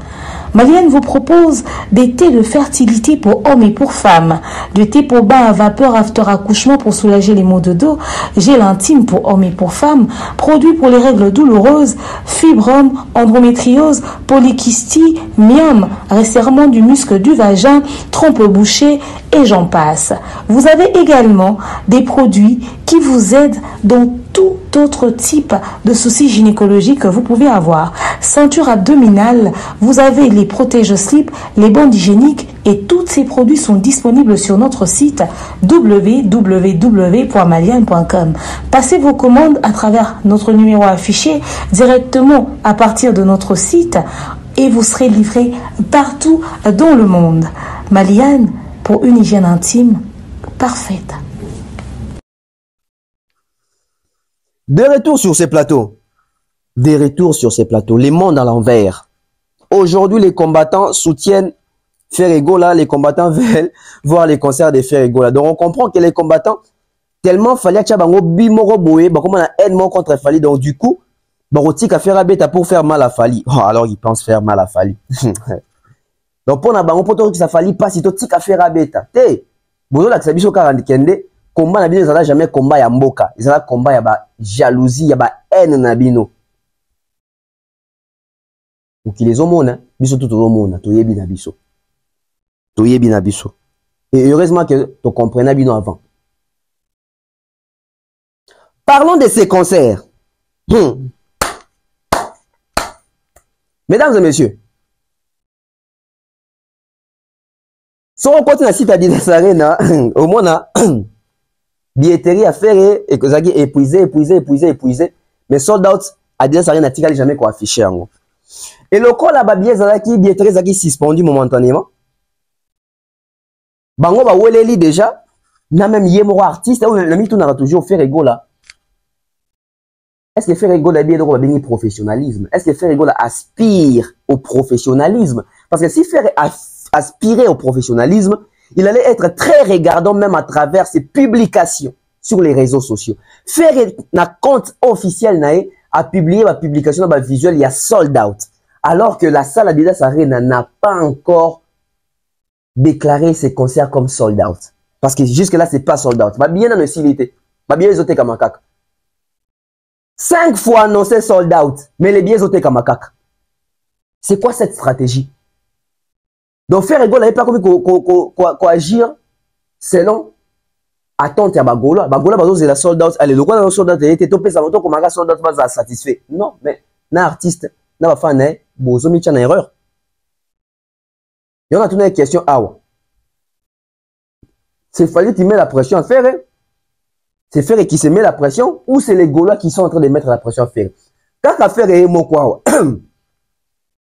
J: Maliane vous propose des thés de fertilité pour hommes et pour femmes, du thé pour bain à vapeur after accouchement pour soulager les maux de dos, gel intime pour hommes et pour femmes, produits pour les règles douloureuses, fibrome, endométriose, polykystie, myome, resserrement du muscle du vagin, trompe bouchée et j'en passe. Vous avez également des produits qui vous aident dans tout autre type de soucis gynécologiques que vous pouvez avoir. Ceinture abdominale, vous avez les protège-slip, les bandes hygiéniques et tous ces produits sont disponibles sur notre site www.maliane.com. Passez vos commandes à travers notre numéro affiché directement à partir de notre site et vous serez livré partout dans le monde. Maliane, pour une hygiène intime parfaite.
C: De retour sur ces plateaux. Des retours sur ces plateaux. Les mondes à l'envers. Aujourd'hui, les combattants soutiennent Ferregola. Les combattants veulent voir les concerts de Ferregola. Donc, on comprend que les combattants, tellement fallait que Chabango Bimoro Boé, comme on a haine contre Fali. Donc, du coup, Barotique a fait la bête pour faire mal à Fali. Oh, alors, ils pensent faire mal à Fali. Donc, pour Nabango, pour toi, ça Fali pas si tu as fait la bête. Té, Bozo la Xabiso Karandikende. Combat na bino ezala jamais combat ya mboka, ezala combat ya ba jalousie, ya ba haine na bino. Okili ezomona, biso tout tozomona, toyebi na biso. Toyebi na biso. Et heureusement que tu comprenais bino avant. Parlons de ces concerts. Mesdames et messieurs, si on continue à citer à Dinas Arena, au moins billetterie à faire et que ça qui épuisé. Mais sold out à Dinas Arena n'a jamais quoi affiché. Et le col là-bas, billetterie ça qui suspendu momentanément. Bango ba weleli déjà. N'a même yémoro artiste, le mythe n'a toujours fait Ferregola. Est-ce que Ferregola bien donc va professionnalisme? Est-ce que Ferregola aspire au professionnalisme? Parce que si Ferre aspirait au professionnalisme, il allait être très regardant même à travers ses publications sur les réseaux sociaux. Faire un compte officiel a publié ma publication dans ma visuel, il y a sold out. Alors que la salle Adidas Arena n'a pas encore déclaré ses concerts comme sold out. Parce que jusque-là, c'est pas sold out. Ma bien dans le civilité. Ma bien ésoté comme un cac. 5 fois annoncé sold out. Mais les billets ésoté comme un cac. C'est quoi cette stratégie? Donc, faire rigolo, il n'y a pas comme quoi agir selon attente à Bagola. Bagola, c'est la sold out. Allez, le quoi dans le sold out, il était topé, ça va comme un sold out, va satisfait. Non, mais, un artiste, n'a pas fait un bozo, mais il y a une erreur. Il y a une question, c'est fallu qu'il met la pression à faire. C'est Ferre qui se met la pression ou c'est les Gaulois qui sont en train de mettre la pression à Ferre? Quand à Ferre est mon quoi?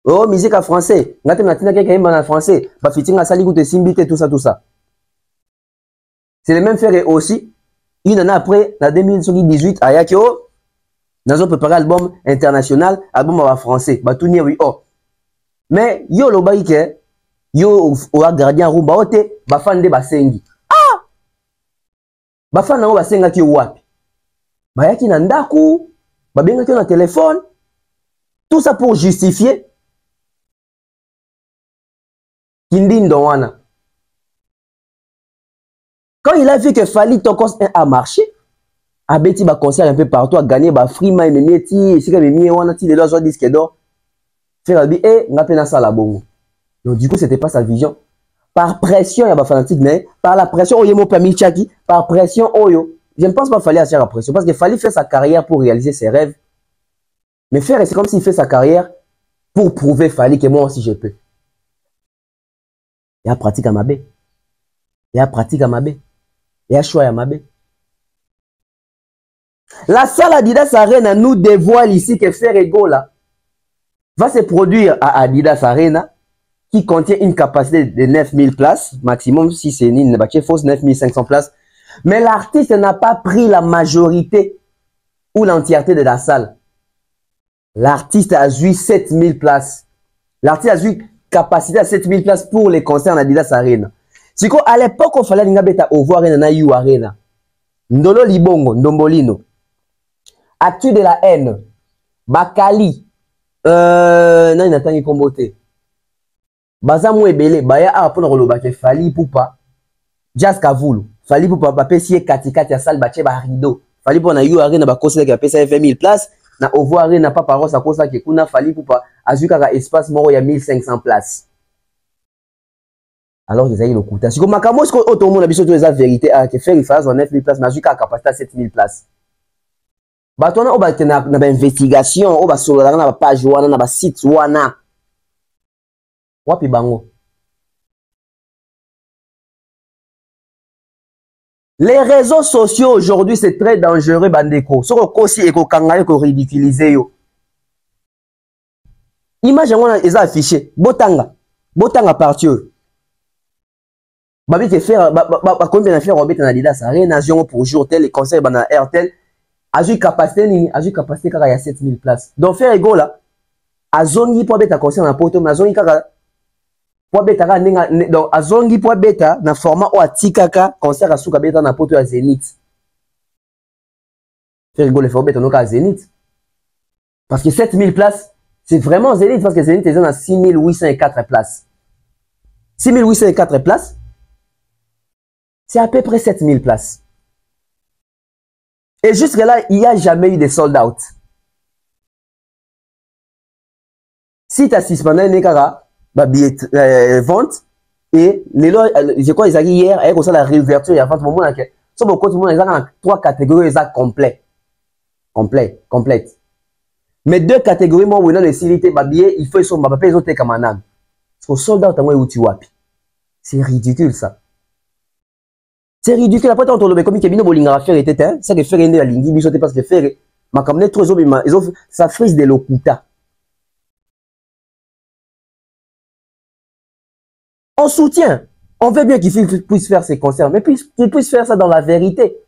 C: Oh, musique en français. Ngaté natina quelqu'un en français. Ba fitinga sali goûte simbité tout ça. C'est le même Ferre aussi. Une année après, en 2018, à Yakio, nous avons préparé l'album international, album en français. Ba tout oui oh. Mais yo lo baike, yo au gardien rumba ote, ba fan de basengi. Bafana ngo basenga ki wapi bayaki na ndaku babenga ki na téléphone, tout ça pour justifier Kindindo wana. Quand il a vu que Fally Tokos a marché, a beti ba concert un peu partout, a gagné ba free my memieti, sika memi wana ti les deux disques d'or, faire bi ngape na sala bongo. Donc du coup c'était pas sa vision. Par pression, il y a pas fanatique, mais par la pression, Oyemo Pamichaki, par pression, Oyo. Je ne pense pas Fally à faire la pression, parce que Fally fait sa carrière pour réaliser ses rêves. Mais faire, c'est comme s'il fait sa carrière pour prouver Fally que moi aussi je peux. Il y a pratique à Mabé. Il y a pratique à Mabé. Il y a choix à Mabé. La salle Adidas Arena nous dévoile ici que Ferrego là va se produire à Adidas Arena qui contient une capacité de 9000 places, maximum si c'est une fausse 9500 places. Mais l'artiste n'a pas pris la majorité ou l'entièreté de la salle. L'artiste a eu 7000 places. L'artiste a eu capacité à 7000 places pour les concerts en Adidas Arena. C'est qu'à l'époque, il fallait que Ovo Arena na You Arena. Ndolo Libongo, Ndombolino. Actu de la haine. Bakali. Non, il n'a pas comboté. Bazamou Ebele, Baya a pour le Fali Poupa. Jazz Kavoulou. Fali Poupa, Papessier Katikati à salle Bache Barido. Fali pour na You Arena, Bakosé qui a payé 20 000 places. Na Ovo Arena, pas parole, ça cause que Kuna Fali Poupa. Azuka espace mort, il y a 1500 places. Alors, ils ont eu le coup. Si comme Makamo, ce que tout le monde a besoin de la vérité, que faire, il faut 9000 places, mais Azuka a capacité à 7000 places. Bah, on a une investigation, on a sur la page, on a un site, on a. Wapi bango. Les réseaux sociaux aujourd'hui, c'est très dangereux, Bandeko. Ce qu'on aussi et qu'on kangaye, qu'on ridiculise. Image, on a affiché. Botanga. Botanga partir. Babi te faire, combien de faire Robert en Adidas Arena, pour jour tel, les concerts dans RTL. Azu capacité, car il y a 7000 places. Donc, faire ego là, Azongi pour bêta concert dans poto, mais Azongi kaka, pour bêta, donc Azongi pour bêta, dans format ou atikaka, concert à souka bêta dans poto à Zénith. Faire ego le faire bêta, donc à Zénith. Parce que 7000 places, c'est vraiment Zénith, parce que Zénith est dans 6804 places. 6804 places, c'est à peu près 7000 places. Et jusque-là, il n'y a jamais eu de sold out. Si tu as suspendu un billet vente, et les lois, je crois qu'ils ont hier, avec la réouverture, il y a 20 moments, sur le côté, ils ont 3 catégories complètes. Complètes. Mais 2 catégories, moi, où il y a les cilités, billet, il faut qu'ils soient les autres comme un âme. Parce que sold out, où tu wapi. C'est ridicule, ça. C'est ridicule. Après, on le comme Kebino Bolinga faire était, ça que faire la ligne, bisoté parce que faire, ma comme net trop ils ont, ça frise de l'okuta. On soutient. On veut bien qu'ils puissent faire ces concerts, mais qu'ils puissent faire ça dans la vérité.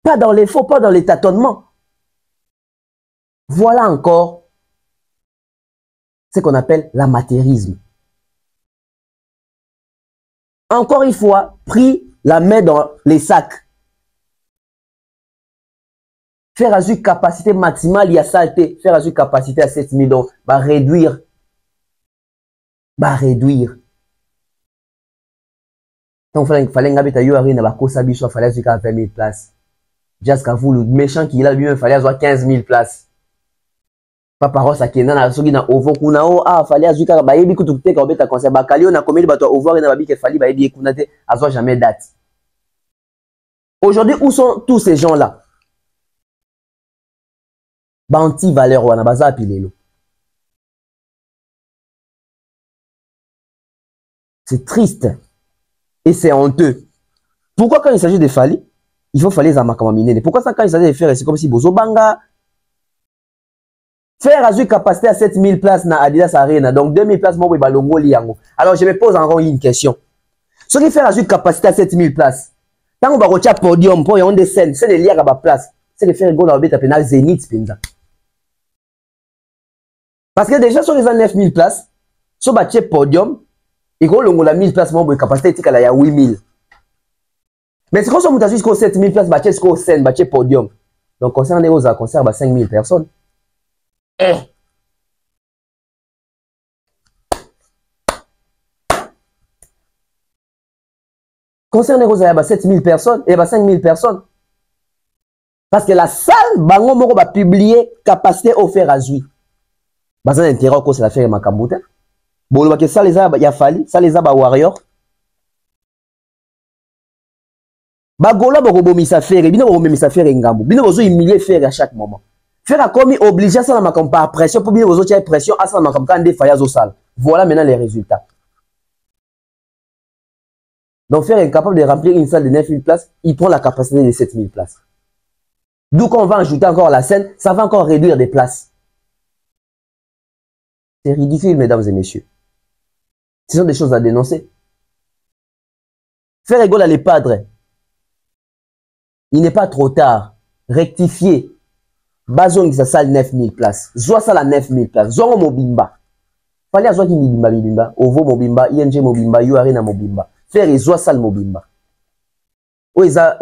C: Pas dans les faux, pas dans les tâtonnements. Voilà encore ce qu'on appelle l'amateurisme. Encore une fois, pris la main dans les sacs. Faire azur capacité maximale, il y a saleté. Faire azur capacité à 7000 donc, réduire. Donc, il fallait que tu aies un peu de il fallait azur 20 000 places. Jazz Kavoulou, le méchant qui a lui, il fallait azur 15 000 places. Pas parole, ça qui est dans la sogi dans Ovo Kunao, fallait azur bayebi kutukte ka obeta concert bakalio na comédie bato Ovo na babi ke fallait bayebi kunate azur jamais date. Aujourd'hui, où sont tous ces gens-là? Banti valeur wana baza pilelo. C'est triste et c'est honteux. Pourquoi quand il s'agit de Fali, il faut Fali Zamakama Minene? Pourquoi ça quand il s'agit de faire, c'est comme si Bozo Banga faire azur capacité à 7000 places na Adidas Arena, donc 2000 places moi balongo liango. Alors je me pose encore une question. Ceux qui font azur capacité à 7000 places, tant on va retirer podium pour y avoir des scènes, c'est les liens à la place, c'est de faire un goal à bête à pénal Zénith pinda. Parce que déjà sur les 9000 places, sur le podium, il y a 1000 places moi capacité il y a 8000. Mais c'est quand on a jusqu'aux 7000 places, battre jusqu'au scène, battre podium. Donc concert des roses, concert 5000 personnes. Concert des roses, il y a 7000 personnes et il y a 5000 personnes. Parce que la salle, bango moko va publier capacité offert à Zui. Bazan intérêt ko c'est la faire makambuta. Bolo que ça les a ya fali, ça les a ba warrior. Ba gola ba bomisa faire, bino ba bomisa faire ngambu. Bino bozo humilier faire à chaque moment. Faire a commis obligé ça na makam par pression pour bino bozo tia pression à ça makam kan défaillance au salle. Voilà maintenant les résultats. Donc faire incapable de remplir une salle de 9000 places, il prend la capacité de 7000 places. D'où quand on va ajouter encore la scène, ça va encore réduire des places. C'est ridicule, mesdames et messieurs. Ce sont des choses à dénoncer. Faire égale à les padres. Il n'est pas trop tard. Rectifier. Bazon qui sa salle 9000 places. Zoa ça la 9000 places. Zoa mobimba. Fallait avoir qui mobimba. Ovo mobimba. ING mobimba. You arena mobimba. Faire zoa salle mobimba. Oza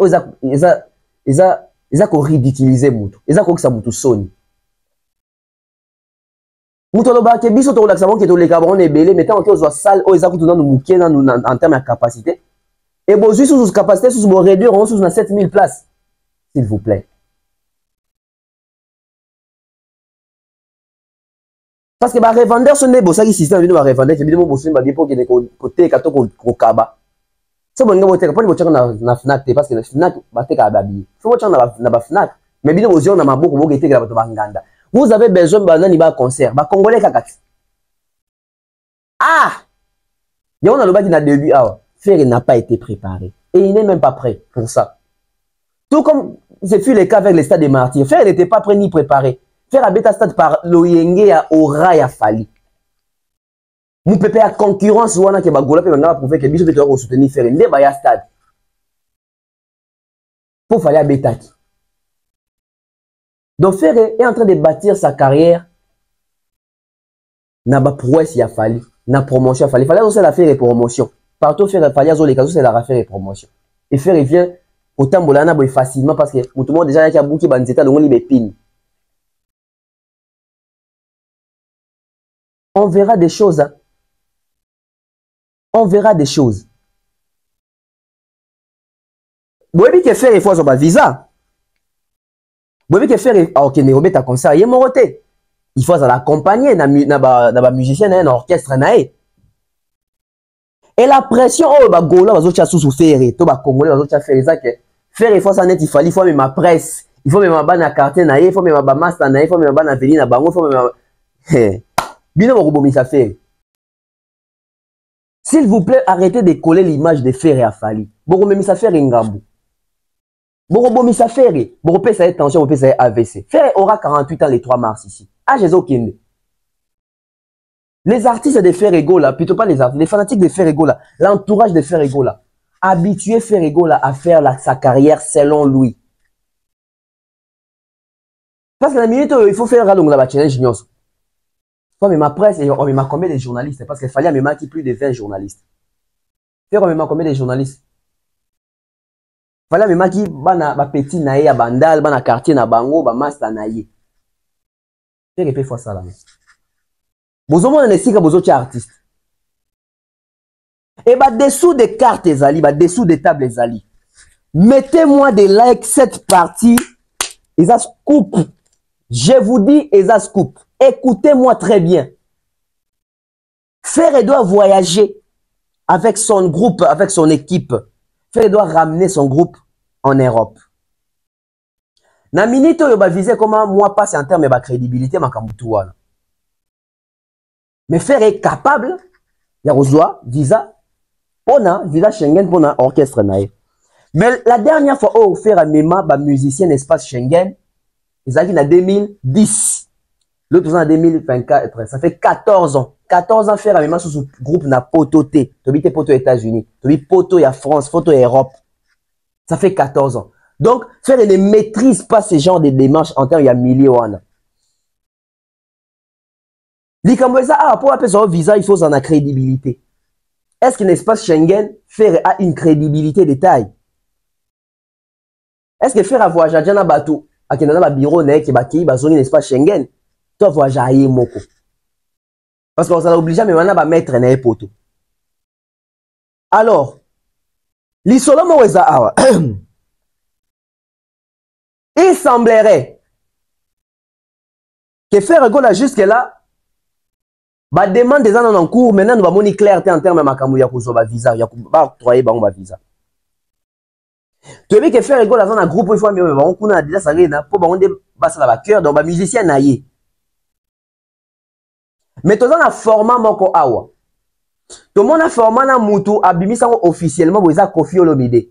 C: ko ridiculiser mutu. Eza ko kisa mutu soni. Mutu loba ke biso to la savon ke to le cabron ebele mais tant que oza salle oza ko to dans mukie en termes de capacité. Et bon juste sous capacité sous bon réduire on sous na 7000 places. S'il vous plaît. Parce que ba revendeur ce n'est pas ça qui système de ba revendeur qui bidimo bosso ba bipo ke côté kato ko kaba. C'est bon nga boteka poni bochaka na Fnac parce que na Fnac bateka ba bi. Faut bochaka na ba Fnac mais bidimo bozio na maboko boke teka ba to banganda. Vous avez besoin banani ba concert, ba congolais kakati. Ah! Y'a on a le bas qui n'a début ah, Faire n'a pas été préparé et il n'est même pas prêt pour ça. Tout comme c'est fut le cas avec les stades des martyrs. Faire n'était pas prêt ni préparé. Faire à bêta stade par l'Oyenge à Ora ya Fali. Nous pépé à concurrence ou on a que bagola pe banga prouver que biso peut te soutenir faire ne ba ya stade. Pour Fali à bêta. Donc Faire est en train de bâtir sa carrière. Na ba prouesse ya Fali, na promotion Fali. Fallait aussi la faire et promotion. Partout Faire Fali azo les casos c'est la faire et promotion. Et Faire vient autant bolana boy facilement parce que tout le monde déjà qui a bouki banzeta le ngoli bepine. On verra des choses. Hein. On verra des choses. Vous voyez que Faire il faut avoir visa. Vous voyez que Faire ok ne remet ta concert il est moroté. Il faut l'accompagner na ba musicien na orchestre nae. Et la pression oh ba gola bazo tia sous Faire to ba congolais bazo tia Faire ça que Faire il faut ça net il faut même ma presse, il faut même ma bana quartier nae, il faut même ma master nae, il faut même ma bana venir na bango, il faut même Bino Robomisa Faire. S'il vous plaît, arrêtez de coller l'image de Faire et à Fali. Boromisa Faire Ngambu. Boromisa Faire. Boromé ça est tension, Boromé ça est AVC. Faire aura 48 ans le 3 mars ici. Ah, Jésus Kinde. Les artistes de Faire Ego là, plutôt pas les artistes, les fanatiques de Faire Ego là, l'entourage de Faire Ego là, habituer Faire Ego là à faire sa carrière selon lui. Parce que la minute il faut faire la challenge news. Faut même ma presse et on m'a combien de journalistes parce qu'il fallait même plus de 20 journalistes. Faire même combien de journalistes. Fallait même qui bana ba petit naé à bandal, bana quartier na bango, ba master naé. Faire épée fois ça là. Bozo mon ne sika bozo artiste. Et bah dessous des cartes ezali, bah dessous des tables ezali. Mettez-moi des likes cette partie. Et ça scoop. Je vous dis et ça scoop. Écoutez-moi très bien. Faire doit voyager avec son groupe, avec son équipe. Faire doit ramener son groupe en Europe. Na minute yo ba viser comment moi passe en termes de crédibilité makambutuana. Mais Faire est capable ya reçoit visa visa Schengen pour un orchestre nae. Mais la dernière fois oh Faire mema ba musicien espace Schengen, ils ont en 2010. L'autre en 2024, ça fait 14 ans. 14 ans Faire même sous ce groupe na poto T. Tobite poto États-Unis, tobi poto ya France, poto Europe. Ça fait 14 ans. Donc Faire ne maîtrise pas ce genre de démarches en termes il y a millions wana. Likamboza ah pour appeler son visa, il faut en crédibilité. Est-ce qu'il l'espace Schengen Faire a une crédibilité de taille? Est-ce que Faire a voyagé dans bateau à Kenana ba bureau nek ki ba ki ba zone l'espace Schengen? Toi voyager moko. Parce qu'on s'est obligé mais maintenant ba mettre na poto. Alors, l'isolo moeza awa. Il semblerait que Faire Ego jusque là ba demande des ans en cours maintenant nous va moni clarté en termes makamu ya kuzo ba visa ya ba octroyer ba visa. Tu veux que Faire Ego dans un groupe il faut mais on kuna déjà ça na pour ba on de basa la cœur donc ba musicien naie. Mais tout ça na format moko awa. Tout le monde a format na mutu abimisa officiellement boza Koffi Olomide.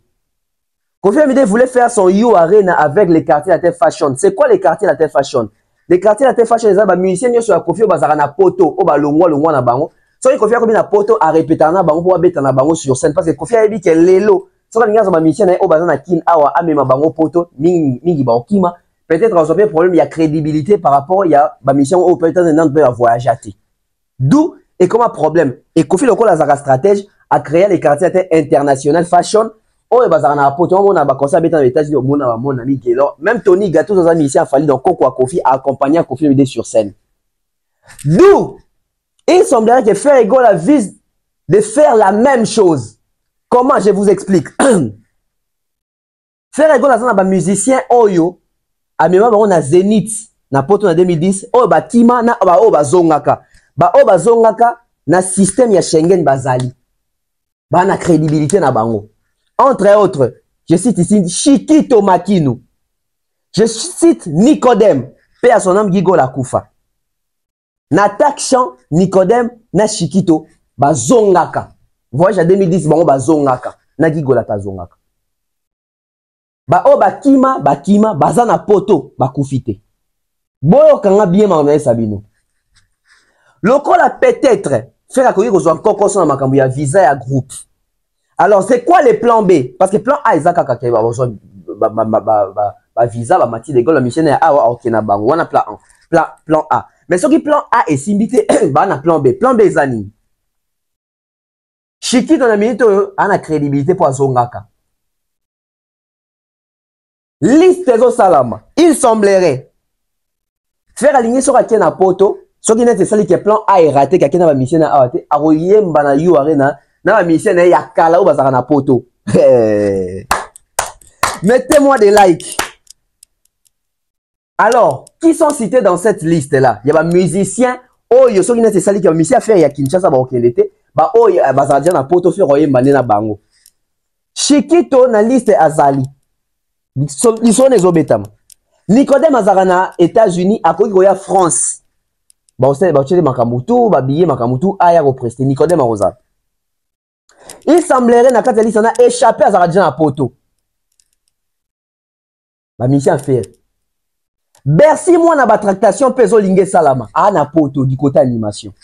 C: Kofi Olomide voulait faire son You Arena avec les quartiers Latin Fashion. C'est quoi les quartiers Latin Fashion? Les quartiers Latin Fashion, les musiciens sur la Kofi Olomide na poto, o ba longwa na bango. So il Kofi Olomide na poto a répéter na bango pour beta na bango sur scène parce que Kofi Olomide que lelo. So quand les musiciens o ba na kin awa amema bango poto mingi ba okima. Peut-être on a un problème, il y a crédibilité par rapport il y a ba mission au peut-être nan peut voyager. D'où et comme un problème. Et Kofi Olomide la stratège a créé les quartiers international fashion. Oh, et bazar na poto, on a commencé à mettre dans les États-Unis, mon ami Gelo. Même Tony Gâteau dans un musicien a fallu donc Coco Kofi a accompagné Kofi Olomide sur scène. D'où il semblerait que Frère Ego la vise de faire la même chose. Comment? Je vous explique. Frère Ego la un musicien Oyo a même on a Zénith na poto en 2010. Oh ba Kima na ba o ba zongaka. Ba o ba zongaka na système ya Schengen bazali. Ba na crédibilité na bango. Entre autres, je cite ici Chikito Makinu. Je cite Nicodème, paix à son âme Gigo la Koufa. Natak Chan, Nicodème, na Chikito, ba zongaka. Voyage à 2010, ba zongaka. Na Gigo la ta zongaka. Ba o ba kima, bazana poto, ba koufite. Boyo kanga bien ma sabino. Lokola peut-être, faire accueillir aux encore qu'on a makambu ya visa ya groupe. Alors, c'est quoi les plans B? Parce que plan A, ils ont visa, mati de la mission est A, ok, na bango, on a plan A. Mais ce qui plan A est simbité, on a plan B. Plan B, zani. Chiki, dans la minute, on a crédibilité pour Zongaka. Liste des salama. Il semblerait faire aligner sur la na poto, ce qui n'est pas que plan A est raté, quelqu'un a mission à A, a royem bana you arena. Na mission na ya kala ou bazara na poto. Mettez-moi des likes. Alors, qui sont cités dans cette liste là? Il y a des musiciens oh yo soki nete sali ki musicien faire ya Kinshasa ba okendete ba oh bazara na poto faire royer mbane na bango. Chikito na liste azali. Lisone ezobetama. Nicodème azara na États-Unis akoki koya France. Ba osé ba tchele makamutu ba billet makamutu aya ko prester Nicodème Rosa. Il semblerait na kati liste on a échappé à Zaradjan à poto. Ba mission fait. Bercy moi na ba tractation peso lingé salama a na poto du côté animation.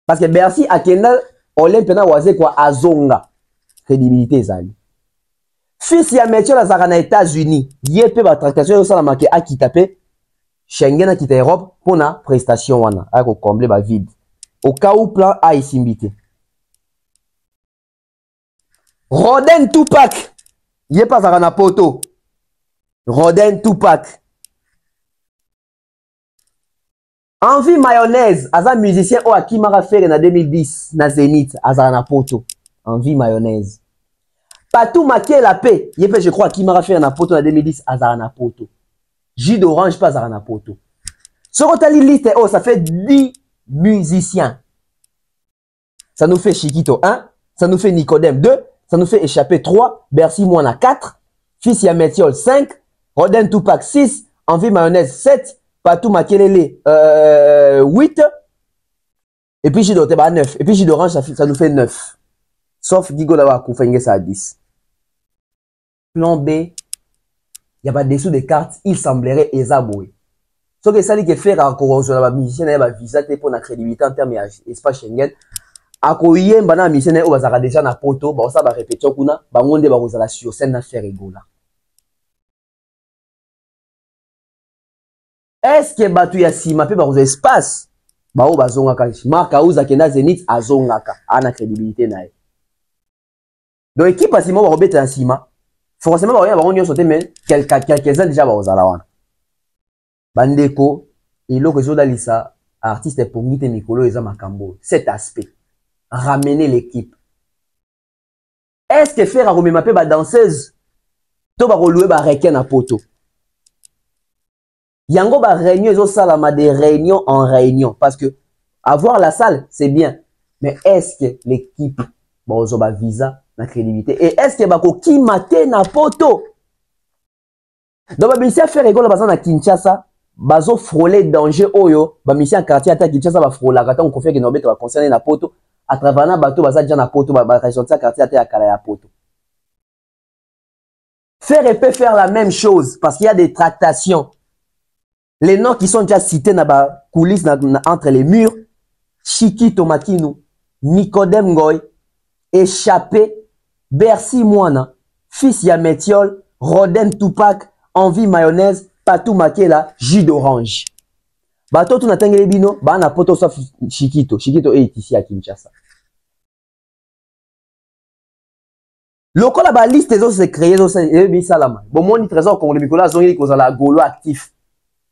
C: Parce que Bercy a kenda Olympe na waze kwa azonga crédibilité zali. Fils ya métier la zara na États-Unis, yépe ba tractation salama ke a kitapé Schengen a quitté Europe pour na prestation wana a ko combler ba vide. Au cas où plan A est simbité. Roden Tupac. Yé pas à poto. Roden Tupac. Envie mayonnaise. Aza musicien ou Akimara Ferre en 2010. Na Zénith. Azarana poto. Envie mayonnaise. Patou Maké la paix. Yé je crois Akimara Ferre na poto en 2010. Azarana poto. Jus d'orange pas Azarana poto. Ce rotali liste oh ça fait 10 musiciens. Ça nous fait Chikito 1. Ça nous fait Nicodème 2. Ça nous fait échapper 3, Bercy Moana 4, Fils ya Métiol 5, Roden Tupac 6, Envie Mayonnaise 7, Patou Makelele 8, et puis Jido Teba 9, et puis Jido Orange ça nous fait 9. Sauf Gigo Lawa Koufenge ça à 10. Plan B, il n'y a pas dessous des cartes, il semblerait Ezaboué. Ce que ça dit que faire à corrosion la musicien il y a visa pour la crédibilité en termes d'espace Schengen. Akoye mbana mission na bazara déjà na poto ba ça ba répétition kuna ba ngonde ba kozala sur scène na faire egola. Est-ce que batu ya sima pe ba kozala espace ba o bazonga ka marka uza kenda Zénith azonga ka ana crédibilité na ye. Donc équipe asima ba robeta ya sima forcément ba ba onyo sauter mais quelques-uns déjà ba kozala wana. Bandeko eloko ezodalisa artiste pongite mikolo eza makambo cet aspect. Ramener l'équipe. Est-ce que faire à Romema pe ba danseuse to ba relouer ba reken à poto? Yango ba réunion ezo salama des réunions en réunion parce que avoir la salle c'est bien mais est-ce que l'équipe ba ozo ba visa na crédibilité et est-ce que ba ko kimate na poto? Donc ba mission faire rigolo ba na Kinshasa bazo frôler danger oyo ba mission quartier ata Kinshasa ba frôler kata on confie que no beto ba concerner na poto à travers na bateau baza déjà na poto ba ressortir quartier ata ya kala ya poto. Faire peut faire la même chose parce qu'il y a des tractations. Les noms qui sont déjà cités dans les coulisses entre les murs, Chiquito Makinu, Nicodème Ngoy, Échappé, Bercy Moana, Fils Yametiol, Roden Tupac, Envie Mayonnaise, Patou Makela, jus d'orange. Bato tu n'atteins bino, ba na poto sauf Chiquito. Chiquito est ici à Kinshasa. Lokola ba liste des autres se créer zo se bi salama. Bon moni trésor comme le Nicolas zongi ko la golo actif.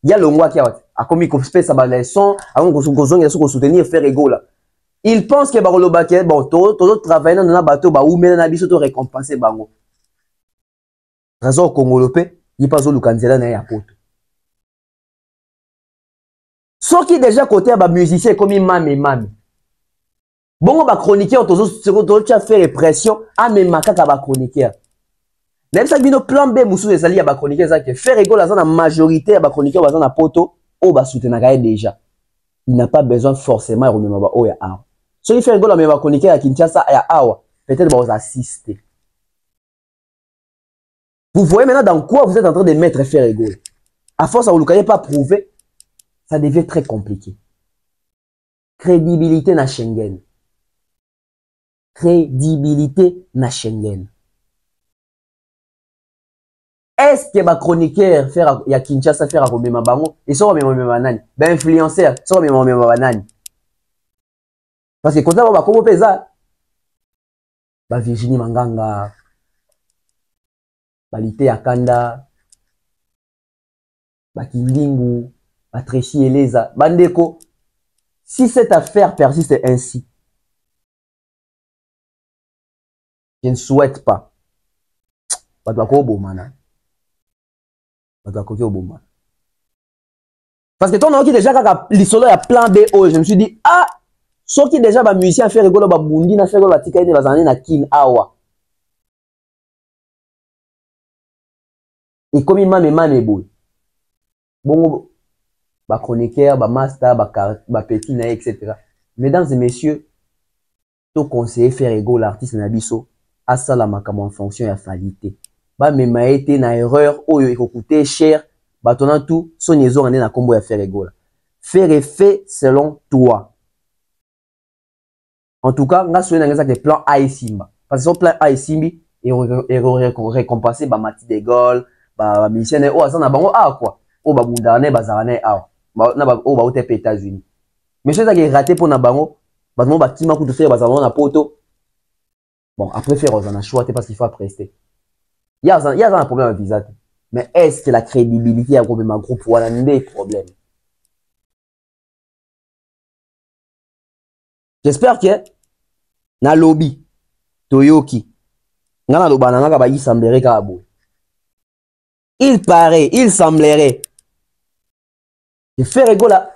C: Il y a le ngwa qui a commis ko spé ça ba leçon, avant ko zongi ko soutenir faire égola. Il pense que ba lo baké bon to travailler dans na bateau ba ou mais na biso to récompenser bango. Trésor congolais, il pas zo lukanzela na ya poto. Ceux qui déjà côté ba musicien comme mame. Bon ba chroniqueur toujours tu as fait répression à même makaka ba chroniqueur. Même ça bino plan B musu ezali ya ba chroniqueur ça que faire rigolo la majorité ya ba chroniqueur ba na poto o ba soutenaka déjà. Il n'a pas besoin forcément de remettre ba o ya awa. Ceux qui fait rigolo mais ba chroniqueur à Kinshasa ya awa, peut-être ba assister. Vous voyez maintenant dans quoi vous êtes en train de mettre faire rigolo. À force à vous le pas prouver, ça devient très compliqué. Crédibilité na Schengen. Crédibilité na Schengen. Est-ce que ma chroniqueur faire ya Kinshasa faire à Romema Bango et ça Romema Banani ben influenceur ça Romema Banani parce que quand ça va comment pesa ba Virginie Manganga ba Lité Akanda ba Kindingu ba Tracy Eleza bandeko si cette affaire persiste ainsi je ne souhaite pas. Parce que ton nom qui déjà quand l'isolo y a plan B je me suis dit ah ceux qui déjà ba musicien faire rigolo ba bundi na faire rigolo ba tika ine bazana na kin awa. Et comme mame boy. Bon ba chroniqueur, ba master, ba petit na etc. Mesdames et messieurs, tout conseiller faire rigolo l'artiste na biso à salamaka en fonction de la qualité. Ba mema été na erreur oyo ekoute cher ba tona tout son yezo ande na kombo ya faire rigolo. Faire effet selon toi. En tout cas, nga souhaite nga que plan A et Simba. Parce que son plan A et Simbi et récompenser ba Mati de Gaulle, ba musicien o azana bango a quoi. O ba bundane ba zarane a. Ba na ba o ba ote États-Unis. Mais c'est ça qui est raté pour na bango, ba mo ba kima ku to faire ba zarane na poto. Bon, après faire on a choisi parce qu'il faut prester. Il y a un problème avec visa. Mais est-ce que la crédibilité a groupe ma groupe ou a des problèmes? J'espère que na lobby Toyoki ngana lobana ngaka ba il semblerait kabou. Il semblerait que Ferregola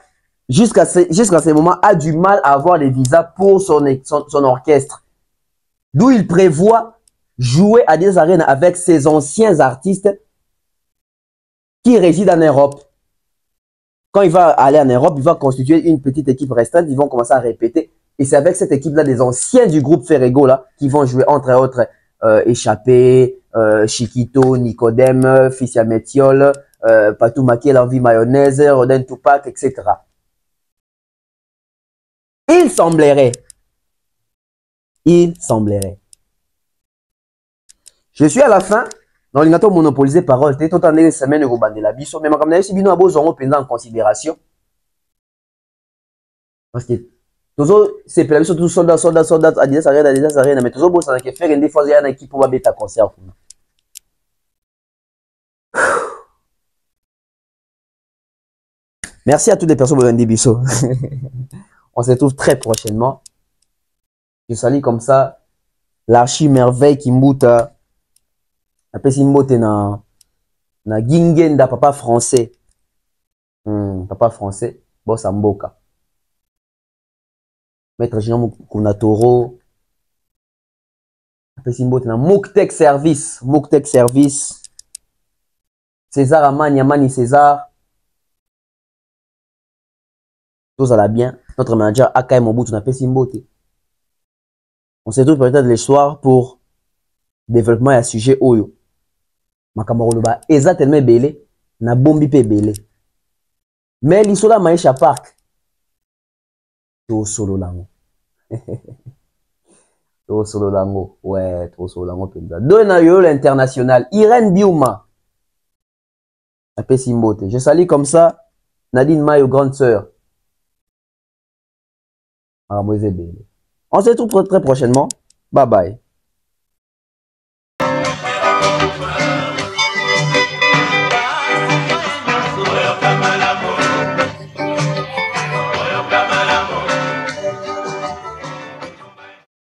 C: jusqu'à ce moment a du mal à avoir les visas pour son orchestre. D'où il prévoit jouer à des arènes avec ses anciens artistes qui résident en Europe. Quand il va aller en Europe, il va constituer une petite équipe restreinte, ils vont commencer à répéter. Et c'est avec cette équipe-là, des anciens du groupe Ferrego, là, qui vont jouer entre autres Échappé, Chiquito, Nicodème, Fils Yametiol, Patou Makela, Envie Mayonnaise, Roden Tupac, etc. Il semblerait. Je suis à la fin. Dans l'ingato monopolisé parole, t'es tout en des semaines de de la biso, mais comme si bino abo zongo pendant en considération. Parce que toujours c'est pour la biso tout soldat à des arènes, mais toujours beau ça que faire une des fois il y a une équipe pour va bêta concert. Merci à toutes les personnes de Bisso. On se retrouve très prochainement. Je salue comme ça l'archi merveille qui mouta. Après si mbote na gingenda papa français. Papa français, boss mboka. Maître Jean Kunatoro. Après si mbote na Mouktek service, César Amani, Amani César. Tout ça va bien. Notre manager Akai Mobutu na pesi mbote. On se retrouve peut-être le soir pour développement et à sujet Oyo. makambo koloba eza tellement ebele na bombi pe ebele mais lisola Maisha Park tosolo lango tosolo lango ouais tosolo lango penza deux na yo l'international Irène Biouma apesi mbote je salue comme ça Nadine Mayo grande sœur on se retrouve très prochainement bye bye.